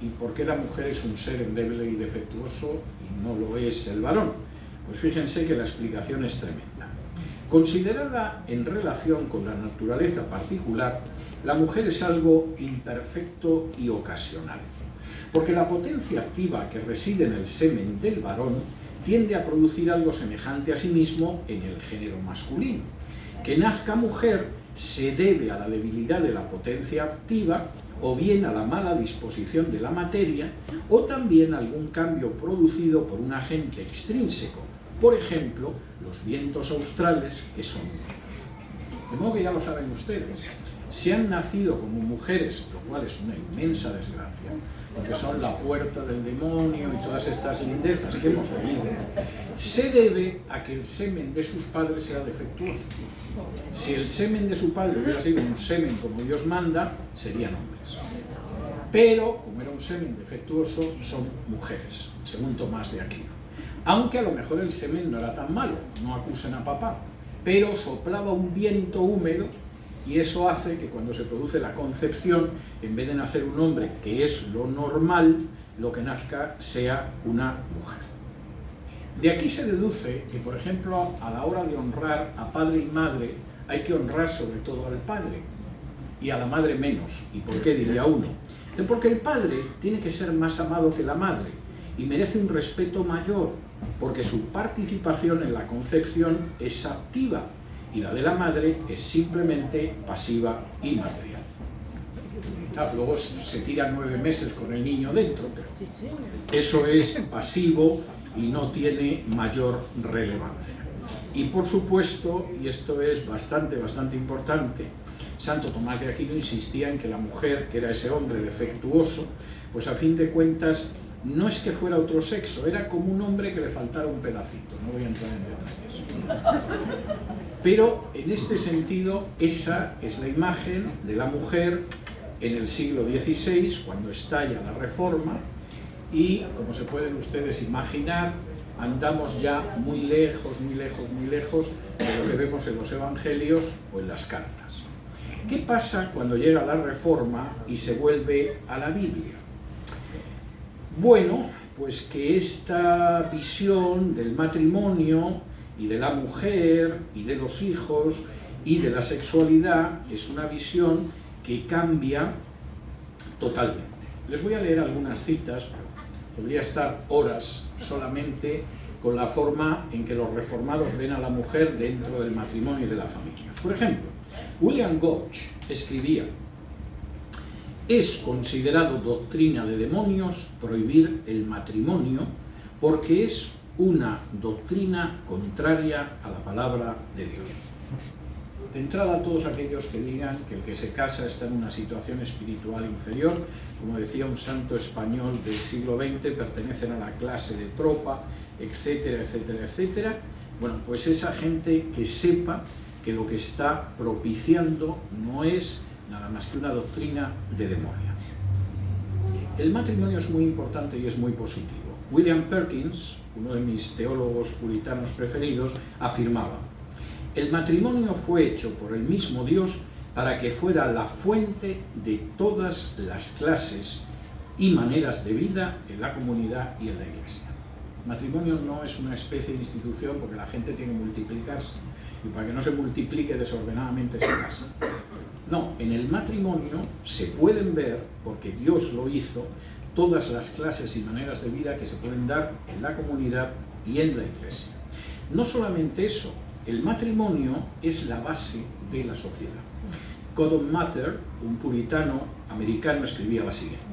¿Y por qué la mujer es un ser endeble y defectuoso y no lo es el varón? Pues fíjense que la explicación es tremenda. Considerada en relación con la naturaleza particular, la mujer es algo imperfecto y ocasional, porque la potencia activa que reside en el semen del varón tiende a producir algo semejante a sí mismo en el género masculino. Que nazca mujer se debe a la debilidad de la potencia activa, o bien a la mala disposición de la materia, o también a algún cambio producido por un agente extrínseco, por ejemplo, los vientos australes, que son menos. De modo que ya lo saben ustedes, si han nacido como mujeres, lo cual es una inmensa desgracia, porque son la puerta del demonio y todas estas lindezas que hemos oído, se debe a que el semen de sus padres era defectuoso. Si el semen de su padre hubiera sido un semen como Dios manda, serían hombres. Pero, como era un semen defectuoso, son mujeres, según Tomás de Aquino. Aunque a lo mejor el semen no era tan malo, no acusen a papá, pero soplaba un viento húmedo, y eso hace que cuando se produce la concepción, en vez de nacer un hombre, que es lo normal, lo que nazca sea una mujer. De aquí se deduce que, por ejemplo, a la hora de honrar a padre y madre, hay que honrar sobre todo al padre y a la madre menos. ¿Y por qué, diría uno? Porque el padre tiene que ser más amado que la madre y merece un respeto mayor, porque su participación en la concepción es activa y la de la madre es simplemente pasiva y material. Claro, luego se tira 9 meses con el niño dentro, pero eso es pasivo y no tiene mayor relevancia. Y por supuesto, y esto es bastante importante, Santo Tomás de Aquino insistía en que la mujer, que era ese hombre defectuoso, pues a fin de cuentas no es que fuera otro sexo, era como un hombre que le faltara un pedacito, no voy a entrar en detalles. Pero en este sentido, esa es la imagen de la mujer en el siglo XVI, cuando estalla la Reforma, y como se pueden ustedes imaginar, andamos ya muy lejos de lo que vemos en los evangelios o en las cartas. ¿Qué pasa cuando llega la Reforma y se vuelve a la Biblia? Bueno, pues que esta visión del matrimonio y de la mujer y de los hijos y de la sexualidad es una visión que cambia totalmente. Les voy a leer algunas citas, podría estar horas solamente con la forma en que los reformados ven a la mujer dentro del matrimonio y de la familia. Por ejemplo, William Gotch escribía: es considerado doctrina de demonios prohibir el matrimonio porque es una doctrina contraria a la palabra de Dios. De entrada, todos aquellos que digan que el que se casa está en una situación espiritual inferior, como decía un santo español del siglo XX, pertenecen a la clase de tropa, etcétera, etcétera, etcétera. Bueno, pues esa gente que sepa que lo que está propiciando no es nada más que una doctrina de demonios. El matrimonio es muy importante y es muy positivo. William Perkins, uno de mis teólogos puritanos preferidos, afirmaba: el matrimonio fue hecho por el mismo Dios para que fuera la fuente de todas las clases y maneras de vida en la comunidad y en la iglesia. El matrimonio no es una especie de institución porque la gente tiene que multiplicarse y para que no se multiplique desordenadamente se casa. No, en el matrimonio se pueden ver, porque Dios lo hizo, todas las clases y maneras de vida que se pueden dar en la comunidad y en la iglesia. No solamente eso, el matrimonio es la base de la sociedad. Cotton Mather, un puritano americano, escribía la siguiente: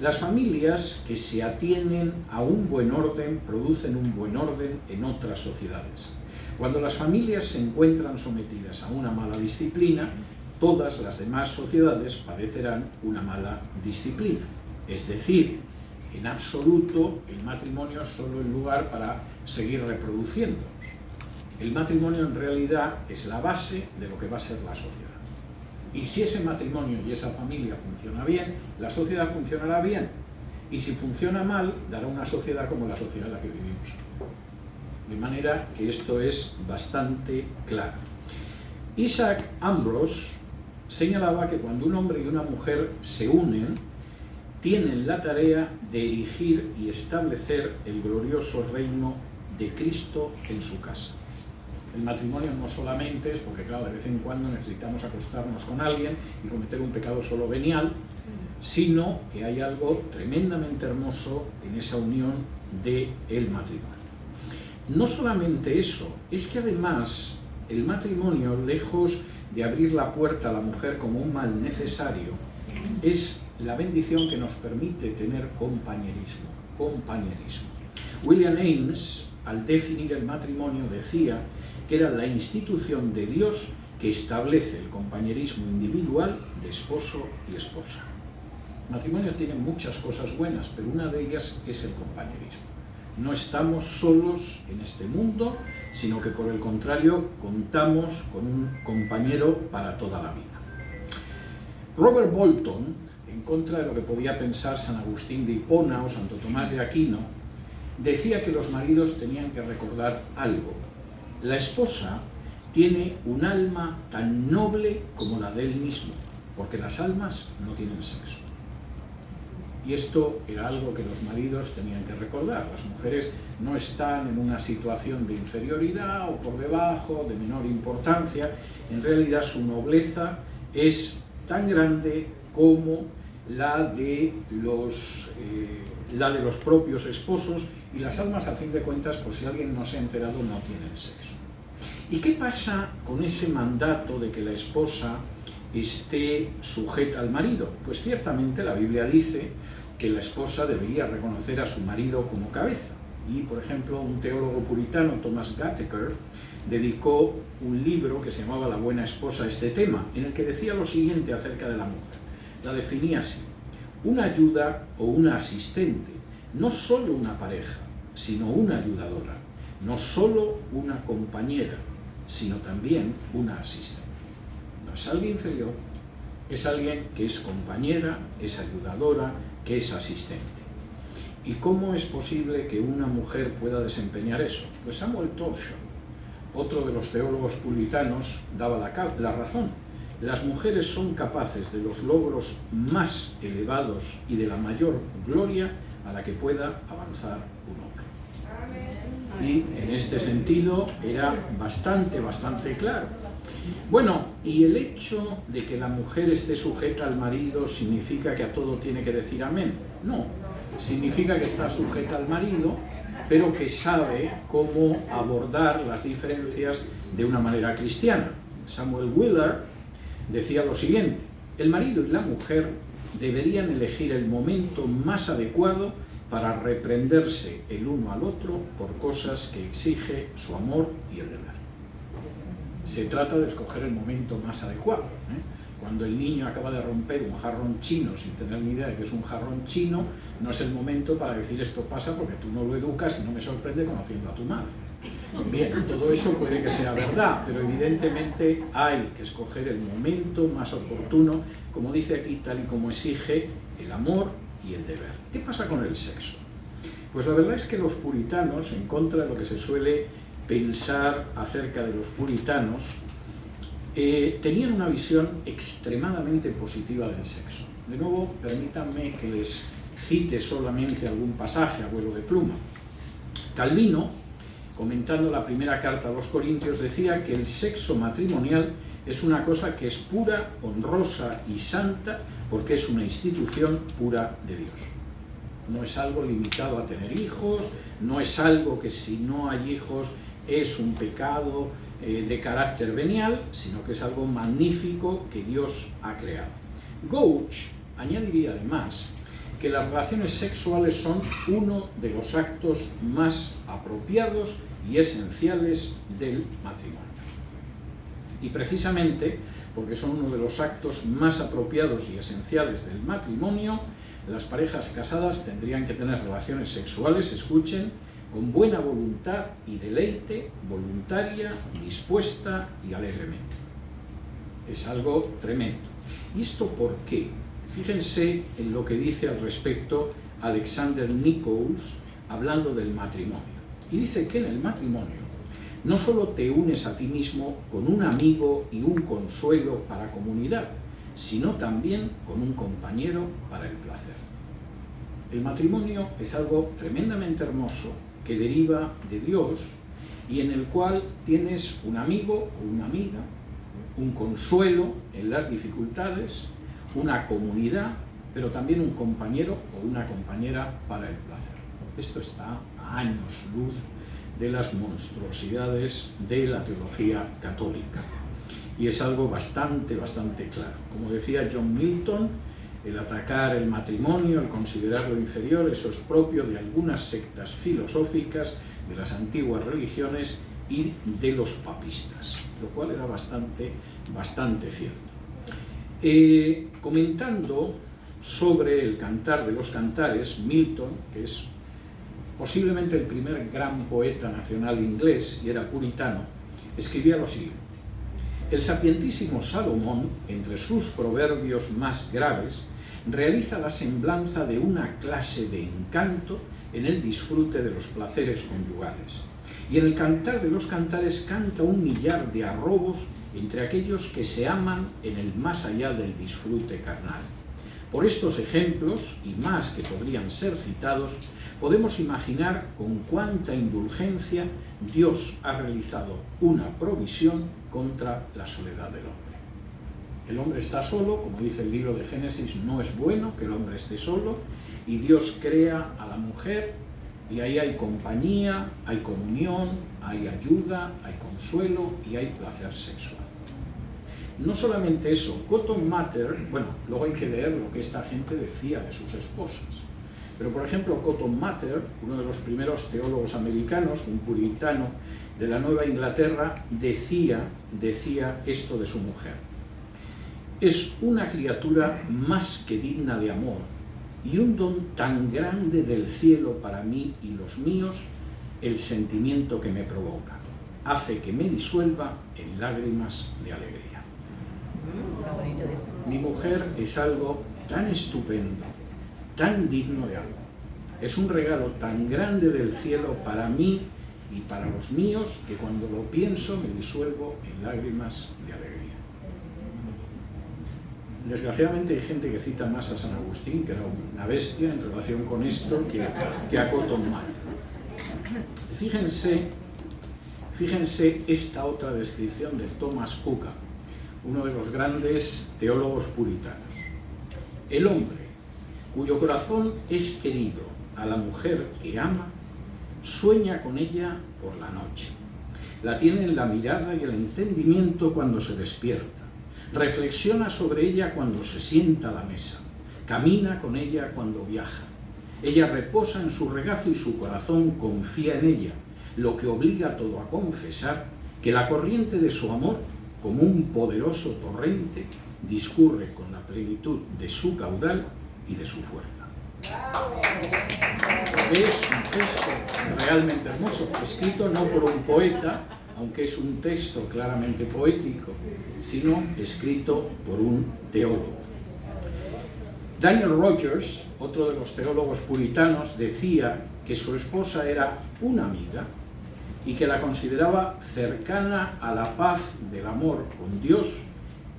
las familias que se atienen a un buen orden producen un buen orden en otras sociedades. Cuando las familias se encuentran sometidas a una mala disciplina, todas las demás sociedades padecerán una mala disciplina. Es decir, en absoluto, el matrimonio es solo el lugar para seguir reproduciéndonos. El matrimonio en realidad es la base de lo que va a ser la sociedad. Y si ese matrimonio y esa familia funciona bien, la sociedad funcionará bien. Y si funciona mal, dará una sociedad como la sociedad en la que vivimos. De manera que esto es bastante claro. Isaac Ambrose señalaba que cuando un hombre y una mujer se unen, tienen la tarea de erigir y establecer el glorioso reino de Cristo en su casa. El matrimonio no solamente es porque, claro, de vez en cuando necesitamos acostarnos con alguien y cometer un pecado solo venial, sino que hay algo tremendamente hermoso en esa unión del matrimonio. No solamente eso, es que además el matrimonio, lejos de abrir la puerta a la mujer como un mal necesario, es la bendición que nos permite tener compañerismo. William Ames, al definir el matrimonio, decía que era la institución de Dios que establece el compañerismo individual de esposo y esposa. El matrimonio tiene muchas cosas buenas, pero una de ellas es el compañerismo. No estamos solos en este mundo, sino que por el contrario contamos con un compañero para toda la vida. Robert Bolton, en contra de lo que podía pensar San Agustín de Hipona o Santo Tomás de Aquino, decía que los maridos tenían que recordar algo. La esposa tiene un alma tan noble como la de él mismo, porque las almas no tienen sexo. Y esto era algo que los maridos tenían que recordar. Las mujeres no están en una situación de inferioridad o por debajo, de menor importancia. En realidad su nobleza es tan grande como la de los propios esposos, y las almas, a fin de cuentas, por si alguien no se ha enterado, no tienen sexo. ¿Y qué pasa con ese mandato de que la esposa esté sujeta al marido? Pues ciertamente la Biblia dice que la esposa debería reconocer a su marido como cabeza. Y, por ejemplo, un teólogo puritano, Thomas Gattaker, dedicó un libro que se llamaba La buena esposa a este tema, en el que decía lo siguiente acerca de la mujer. La definía así: una ayuda o una asistente, no solo una pareja, sino una ayudadora, no solo una compañera, sino también una asistente. No es alguien inferior, es alguien que es compañera, que es ayudadora, que es asistente. ¿Y cómo es posible que una mujer pueda desempeñar eso? Pues Samuel Torshaw, otro de los teólogos puritanos, daba la razón. Las mujeres son capaces de los logros más elevados y de la mayor gloria a la que pueda avanzar un hombre. Y en este sentido era bastante claro. Bueno, ¿y el hecho de que la mujer esté sujeta al marido significa que a todo tiene que decir amén? No, significa que está sujeta al marido, pero que sabe cómo abordar las diferencias de una manera cristiana. Samuel Willard decía lo siguiente: el marido y la mujer deberían elegir el momento más adecuado para reprenderse el uno al otro por cosas que exige su amor y el deber. Se trata de escoger el momento más adecuado. Cuando el niño acaba de romper un jarrón chino sin tener ni idea de que es un jarrón chino, no es el momento para decir esto pasa porque tú no lo educas y no me sorprende conociendo a tu madre. Bien, todo eso puede que sea verdad, pero evidentemente hay que escoger el momento más oportuno, como dice aquí, tal y como exige el amor y el deber. ¿Qué pasa con el sexo? Pues la verdad es que los puritanos, en contra de lo que se suele pensar acerca de los puritanos, tenían una visión extremadamente positiva del sexo. De nuevo, permítanme que les cite solamente algún pasaje a vuelo de pluma. Calvino, comentando la primera carta a los Corintios, decía que el sexo matrimonial es una cosa que es pura, honrosa y santa, porque es una institución pura de Dios. No es algo limitado a tener hijos, no es algo que si no hay hijos es un pecado de carácter venial, sino que es algo magnífico que Dios ha creado. Gouch añadiría además que las relaciones sexuales son uno de los actos más apropiados y esenciales del matrimonio. Y precisamente porque son uno de los actos más apropiados y esenciales del matrimonio, las parejas casadas tendrían que tener relaciones sexuales, escuchen, con buena voluntad y deleite, voluntaria, dispuesta y alegremente. Es algo tremendo. ¿Y esto por qué? Fíjense en lo que dice al respecto Alexander Nichols, hablando del matrimonio. Y dice que en el matrimonio no solo te unes a ti mismo con un amigo y un consuelo para comunidad, sino también con un compañero para el placer. El matrimonio es algo tremendamente hermoso que deriva de Dios y en el cual tienes un amigo o una amiga, un consuelo en las dificultades, una comunidad, pero también un compañero o una compañera para el placer. Esto está a años luz de las monstruosidades de la teología católica y es algo bastante claro. Como decía John Milton, el atacar el matrimonio, el considerarlo inferior, eso es propio de algunas sectas filosóficas de las antiguas religiones y de los papistas, lo cual era bastante cierto. Comentando sobre el Cantar de los Cantares, Milton, que es posiblemente el primer gran poeta nacional inglés y era puritano, escribía lo siguiente: el sapientísimo Salomón, entre sus proverbios más graves, realiza la semblanza de una clase de encanto en el disfrute de los placeres conyugales. Y en el Cantar de los Cantares canta un millar de arrobos entre aquellos que se aman en el más allá del disfrute carnal. Por estos ejemplos, y más que podrían ser citados, podemos imaginar con cuánta indulgencia Dios ha realizado una provisión contra la soledad del hombre. El hombre está solo, como dice el libro de Génesis, no es bueno que el hombre esté solo, y Dios crea a la mujer, y ahí hay compañía, hay comunión, hay ayuda, hay consuelo y hay placer sexual. No solamente eso, Cotton Mather, bueno, luego hay que leer lo que esta gente decía de sus esposas, pero por ejemplo Cotton Mather, uno de los primeros teólogos americanos, un puritano de la Nueva Inglaterra, decía esto de su mujer: es una criatura más que digna de amor y un don tan grande del cielo para mí y los míos, el sentimiento que me provoca, hace que me disuelva en lágrimas de alegría. Mi mujer es algo tan estupendo, tan digno de algo. Es un regalo tan grande del cielo para mí y para los míos que cuando lo pienso me disuelvo en lágrimas de alegría. Desgraciadamente hay gente que cita más a San Agustín, que era una bestia en relación con esto, que a Cotton Mather. Fíjense esta otra descripción de Thomas Hooker, uno de los grandes teólogos puritanos. El hombre, cuyo corazón es querido a la mujer que ama, sueña con ella por la noche. La tiene en la mirada y el entendimiento cuando se despierta. Reflexiona sobre ella cuando se sienta a la mesa. Camina con ella cuando viaja. Ella reposa en su regazo y su corazón confía en ella, lo que obliga a todo a confesar que la corriente de su amor, como un poderoso torrente, discurre con la plenitud de su caudal y de su fuerza. Es un texto realmente hermoso, escrito no por un poeta, aunque es un texto claramente poético, sino escrito por un teólogo. Daniel Rogers, otro de los teólogos puritanos, decía que su esposa era una amiga y que la consideraba cercana a la paz del amor con Dios,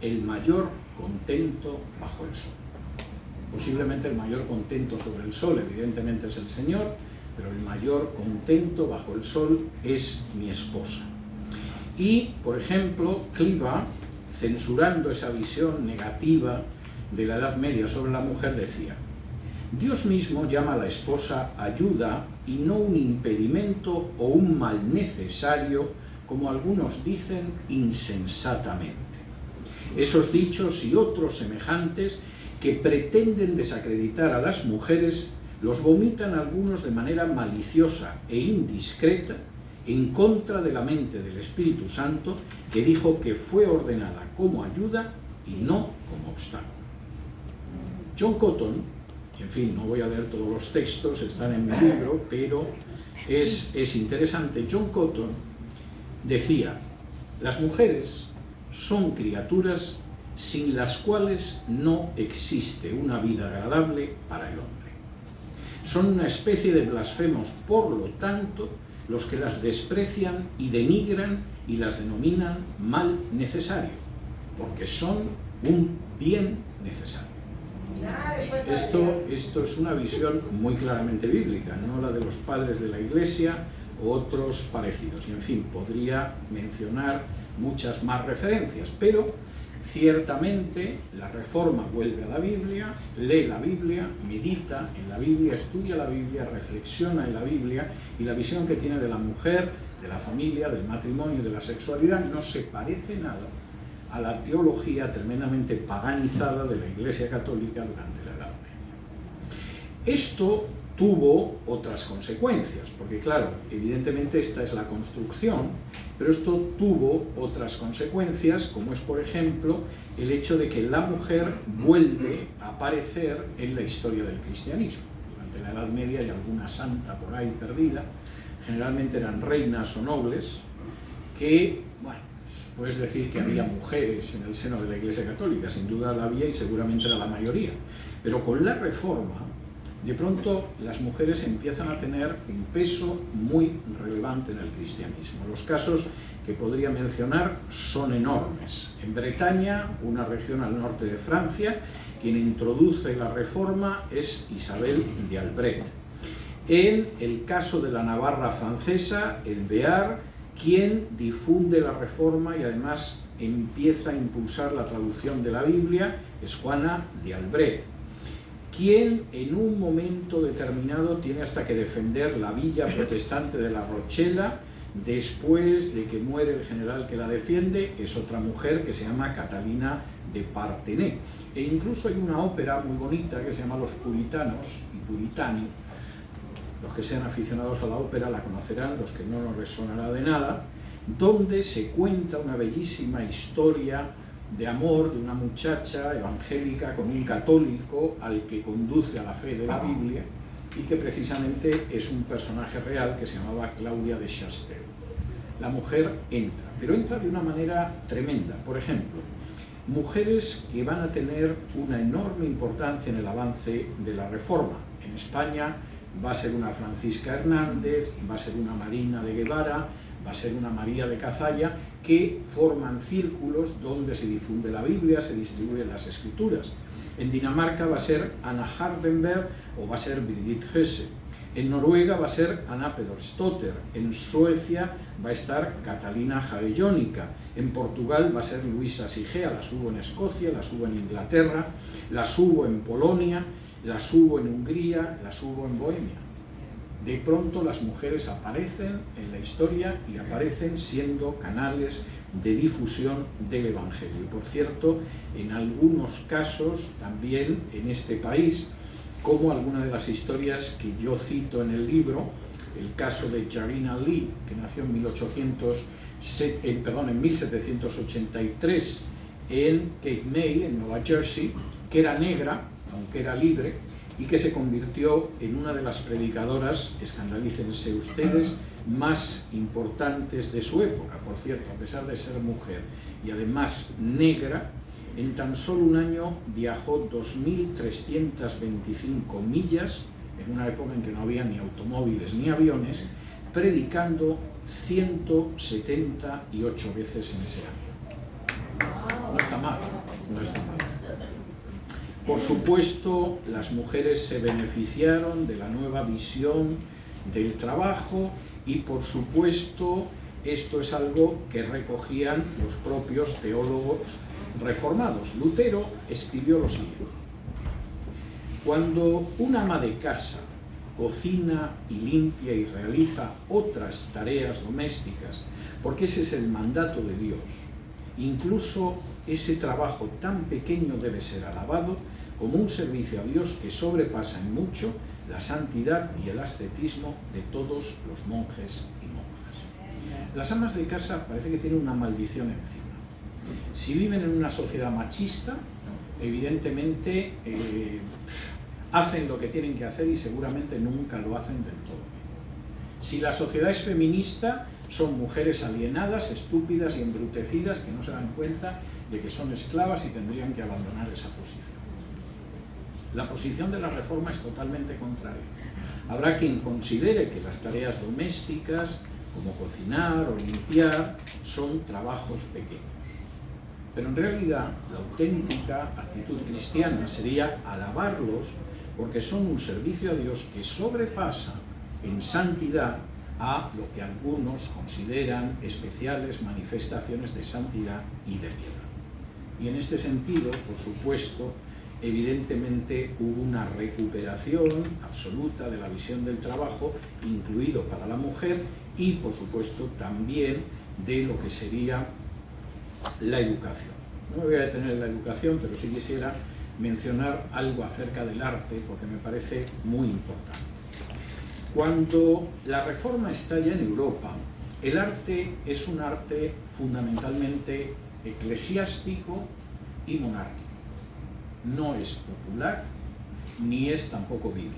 el mayor contento bajo el sol. Posiblemente el mayor contento sobre el sol, evidentemente, es el Señor, pero el mayor contento bajo el sol es mi esposa. Y, por ejemplo, Cliva, censurando esa visión negativa de la Edad Media sobre la mujer, decía: Dios mismo llama a la esposa ayuda y no un impedimento o un mal necesario, como algunos dicen insensatamente. Esos dichos y otros semejantes que pretenden desacreditar a las mujeres los vomitan algunos de manera maliciosa e indiscreta en contra de la mente del Espíritu Santo, que dijo que fue ordenada como ayuda y no como obstáculo. John Cotton, en fin, no voy a leer todos los textos, están en mi libro, pero es interesante. John Cotton decía: las mujeres son criaturas sin las cuales no existe una vida agradable para el hombre. Son una especie de blasfemos, por lo tanto, los que las desprecian y denigran y las denominan mal necesario, porque son un bien necesario. Esto es una visión muy claramente bíblica, no la de los padres de la Iglesia o otros parecidos. Y en fin, podría mencionar muchas más referencias, pero ciertamente la Reforma vuelve a la Biblia, lee la Biblia, medita en la Biblia, estudia la Biblia, reflexiona en la Biblia, y la visión que tiene de la mujer, de la familia, del matrimonio, de la sexualidad, no se parece nada a la teología tremendamente paganizada de la Iglesia Católica durante la Edad Media. Esto tuvo otras consecuencias, porque claro, evidentemente esta es la construcción, pero esto tuvo otras consecuencias, como es, por ejemplo, el hecho de que la mujer vuelve a aparecer en la historia del cristianismo. Durante la Edad Media hay alguna santa por ahí perdida, generalmente eran reinas o nobles, que, bueno, puedes decir que había mujeres en el seno de la Iglesia Católica, sin duda la había y seguramente era la mayoría, pero con la Reforma, de pronto las mujeres empiezan a tener un peso muy relevante en el cristianismo. Los casos que podría mencionar son enormes. En Bretaña, una región al norte de Francia, quien introduce la Reforma es Isabel de Albret. En el caso de la Navarra francesa, el Béarn, quien difunde la Reforma y además empieza a impulsar la traducción de la Biblia, es Juana de Albret, quien en un momento determinado tiene hasta que defender la villa protestante de La Rochela. Después de que muere el general que la defiende, es otra mujer que se llama Catalina de Parthenay. E incluso hay una ópera muy bonita que se llama Los Puritanos y Puritani. Los que sean aficionados a la ópera la conocerán, los que no nos resonará de nada, donde se cuenta una bellísima historia de amor de una muchacha evangélica con un católico al que conduce a la fe de la Biblia, y que precisamente es un personaje real que se llamaba Claudia de Chastel. La mujer entra, pero entra de una manera tremenda. Por ejemplo, mujeres que van a tener una enorme importancia en el avance de la Reforma. En España va a ser una Francisca Hernández, va a ser una Marina de Guevara, va a ser una María de Cazalla, que forman círculos donde se difunde la Biblia, se distribuyen las escrituras. En Dinamarca va a ser Anna Hardenberg o va a ser Birgit Höse. En Noruega va a ser Anna Pedersdotter. En Suecia va a estar Catalina Jagellonica. En Portugal va a ser Luisa Sigea. Las hubo en Escocia, las hubo en Inglaterra, las hubo en Polonia, las hubo en Hungría, las hubo en Bohemia. De pronto las mujeres aparecen en la historia y aparecen siendo canales de difusión del Evangelio. Y por cierto, en algunos casos también en este país, como algunas de las historias que yo cito en el libro, el caso de Jarina Lee, que nació en 1783 en Cape May, en Nueva Jersey, que era negra, aunque era libre, y que se convirtió en una de las predicadoras, escandalícense ustedes, más importantes de su época. Por cierto, a pesar de ser mujer y además negra, en tan solo un año viajó 2.325 millas, en una época en que no había ni automóviles ni aviones, predicando 178 veces en ese año. No está mal, no está mal. Por supuesto, las mujeres se beneficiaron de la nueva visión del trabajo y, por supuesto, esto es algo que recogían los propios teólogos reformados. Lutero escribió lo siguiente: cuando una ama de casa cocina y limpia y realiza otras tareas domésticas, porque ese es el mandato de Dios, incluso ese trabajo tan pequeño debe ser alabado como un servicio a Dios que sobrepasa en mucho la santidad y el ascetismo de todos los monjes y monjas. Las amas de casa parece que tienen una maldición encima. Si viven en una sociedad machista, evidentemente hacen lo que tienen que hacer y seguramente nunca lo hacen del todo bien. Si la sociedad es feminista, son mujeres alienadas, estúpidas y embrutecidas que no se dan cuenta de que son esclavas y tendrían que abandonar esa posición. La posición de la Reforma es totalmente contraria. Habrá quien considere que las tareas domésticas, como cocinar o limpiar, son trabajos pequeños. Pero en realidad la auténtica actitud cristiana sería alabarlos porque son un servicio a Dios que sobrepasa en santidad a lo que algunos consideran especiales manifestaciones de santidad y de piedad. Y en este sentido, por supuesto, evidentemente hubo una recuperación absoluta de la visión del trabajo, incluido para la mujer, y por supuesto también de lo que sería la educación. No me voy a detener en la educación, pero sí quisiera mencionar algo acerca del arte, porque me parece muy importante. Cuando la Reforma estalla en Europa, el arte es un arte fundamentalmente eclesiástico y monárquico. No es popular, ni es tampoco bíblico.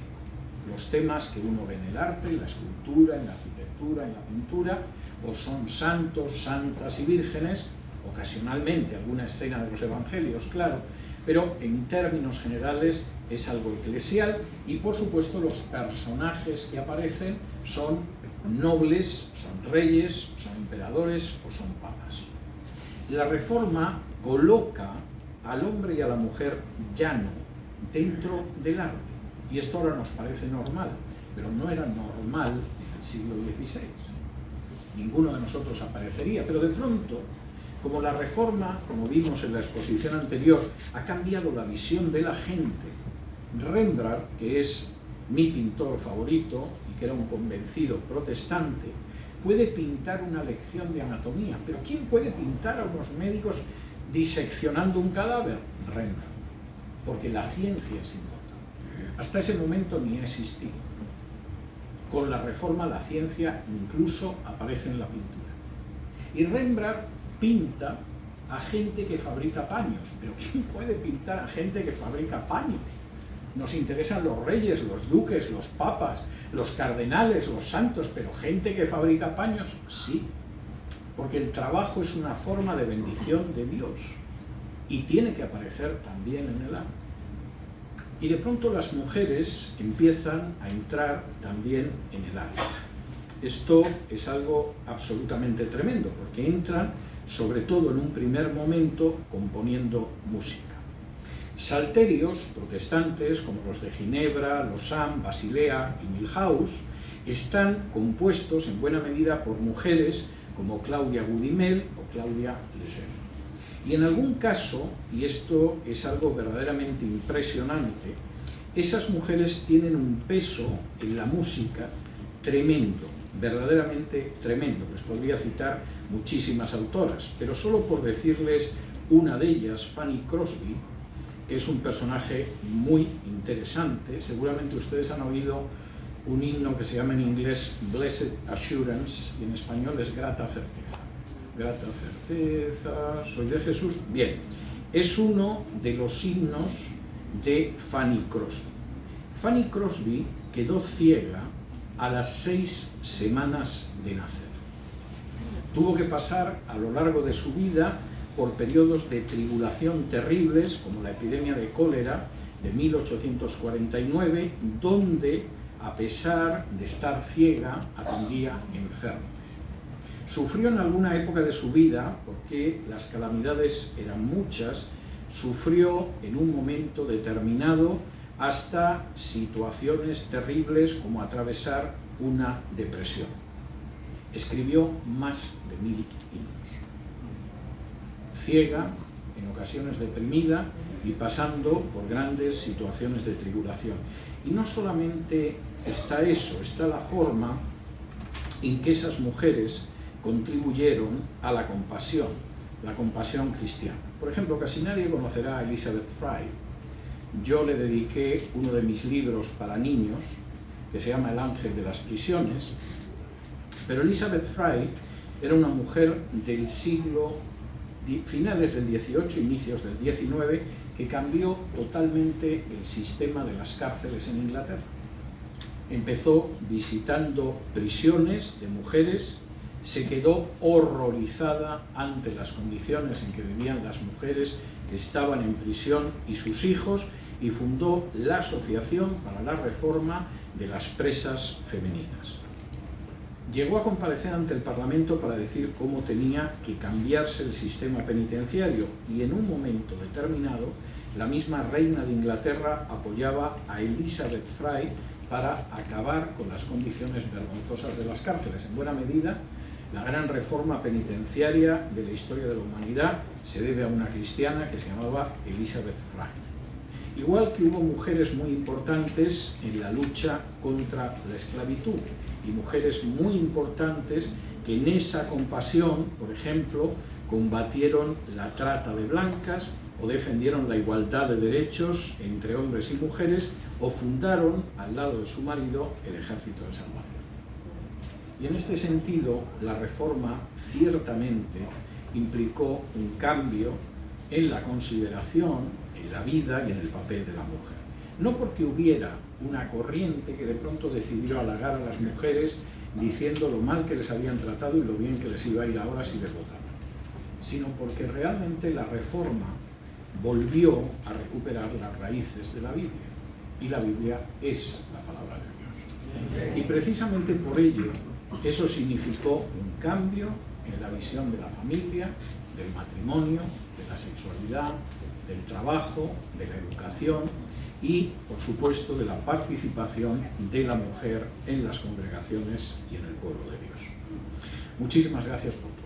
Los temas que uno ve en el arte, en la escultura, en la arquitectura, en la pintura, o son santos, santas y vírgenes, ocasionalmente alguna escena de los evangelios, claro, pero en términos generales es algo eclesial y por supuesto los personajes que aparecen son nobles, son reyes, son emperadores o son papas. La Reforma coloca al hombre y a la mujer llano dentro del arte. Y esto ahora nos parece normal, pero no era normal en el siglo XVI. Ninguno de nosotros aparecería, pero de pronto, como la Reforma, como vimos en la exposición anterior, ha cambiado la visión de la gente, Rembrandt, que es mi pintor favorito y que era un convencido protestante, puede pintar una lección de anatomía. ¿Pero quién puede pintar a unos médicos diseccionando un cadáver? Rembrandt. Porque la ciencia es importante. Hasta ese momento ni ha existido. Con la Reforma la ciencia incluso aparece en la pintura. Y Rembrandt pinta a gente que fabrica paños. ¿Pero quién puede pintar a gente que fabrica paños? Nos interesan los reyes, los duques, los papas, los cardenales, los santos, pero gente que fabrica paños, sí. Porque el trabajo es una forma de bendición de Dios y tiene que aparecer también en el arte. Y de pronto las mujeres empiezan a entrar también en el arte. Esto es algo absolutamente tremendo, porque entran, sobre todo en un primer momento, componiendo música. Salterios protestantes como los de Ginebra, Lausanne, Basilea y Milhaus están compuestos en buena medida por mujeres como Claudia Goudimel o Claudia Lejeune. Y en algún caso, y esto es algo verdaderamente impresionante, esas mujeres tienen un peso en la música tremendo, verdaderamente tremendo. Les podría citar muchísimas autoras, pero solo por decirles una de ellas, Fanny Crosby, que es un personaje muy interesante. Seguramente ustedes han oído un himno que se llama en inglés Blessed Assurance y en español es Grata Certeza. Grata certeza, soy de Jesús. Bien, es uno de los himnos de Fanny Crosby. Fanny Crosby quedó ciega a las 6 semanas de nacer. Tuvo que pasar a lo largo de su vida por periodos de tribulación terribles, como la epidemia de cólera de 1849, donde, a pesar de estar ciega, atendía enfermos. Sufrió en alguna época de su vida, porque las calamidades eran muchas, sufrió en un momento determinado hasta situaciones terribles como atravesar una depresión. Escribió más de 1000 himnos. Ciega, en ocasiones deprimida y pasando por grandes situaciones de tribulación. Y no solamente está eso, está la forma en que esas mujeres contribuyeron a la compasión cristiana. Por ejemplo, casi nadie conocerá a Elizabeth Fry. Yo le dediqué uno de mis libros para niños, que se llama El ángel de las prisiones, pero Elizabeth Fry era una mujer del siglo finales del XVIII, inicios del XIX, que cambió totalmente el sistema de las cárceles en Inglaterra. Empezó visitando prisiones de mujeres, se quedó horrorizada ante las condiciones en que vivían las mujeres que estaban en prisión y sus hijos, y fundó la Asociación para la Reforma de las Presas Femeninas. Llegó a comparecer ante el Parlamento para decir cómo tenía que cambiarse el sistema penitenciario, y en un momento determinado la misma reina de Inglaterra apoyaba a Elizabeth Fry para acabar con las condiciones vergonzosas de las cárceles. En buena medida, la gran reforma penitenciaria de la historia de la humanidad se debe a una cristiana que se llamaba Elizabeth Fry. Igual que hubo mujeres muy importantes en la lucha contra la esclavitud, y mujeres muy importantes que en esa compasión, por ejemplo, combatieron la trata de blancas o defendieron la igualdad de derechos entre hombres y mujeres o fundaron, al lado de su marido, el Ejército de Salvación. Y en este sentido, la Reforma ciertamente implicó un cambio en la consideración, en la vida y en el papel de la mujer. No porque hubiera una corriente que de pronto decidió halagar a las mujeres diciendo lo mal que les habían tratado y lo bien que les iba a ir ahora si les votaban, sino porque realmente la Reforma volvió a recuperar las raíces de la Biblia, y la Biblia es la palabra de Dios. Y precisamente por ello, eso significó un cambio en la visión de la familia, del matrimonio, de la sexualidad, del trabajo, de la educación y, por supuesto, de la participación de la mujer en las congregaciones y en el pueblo de Dios. Muchísimas gracias por todo.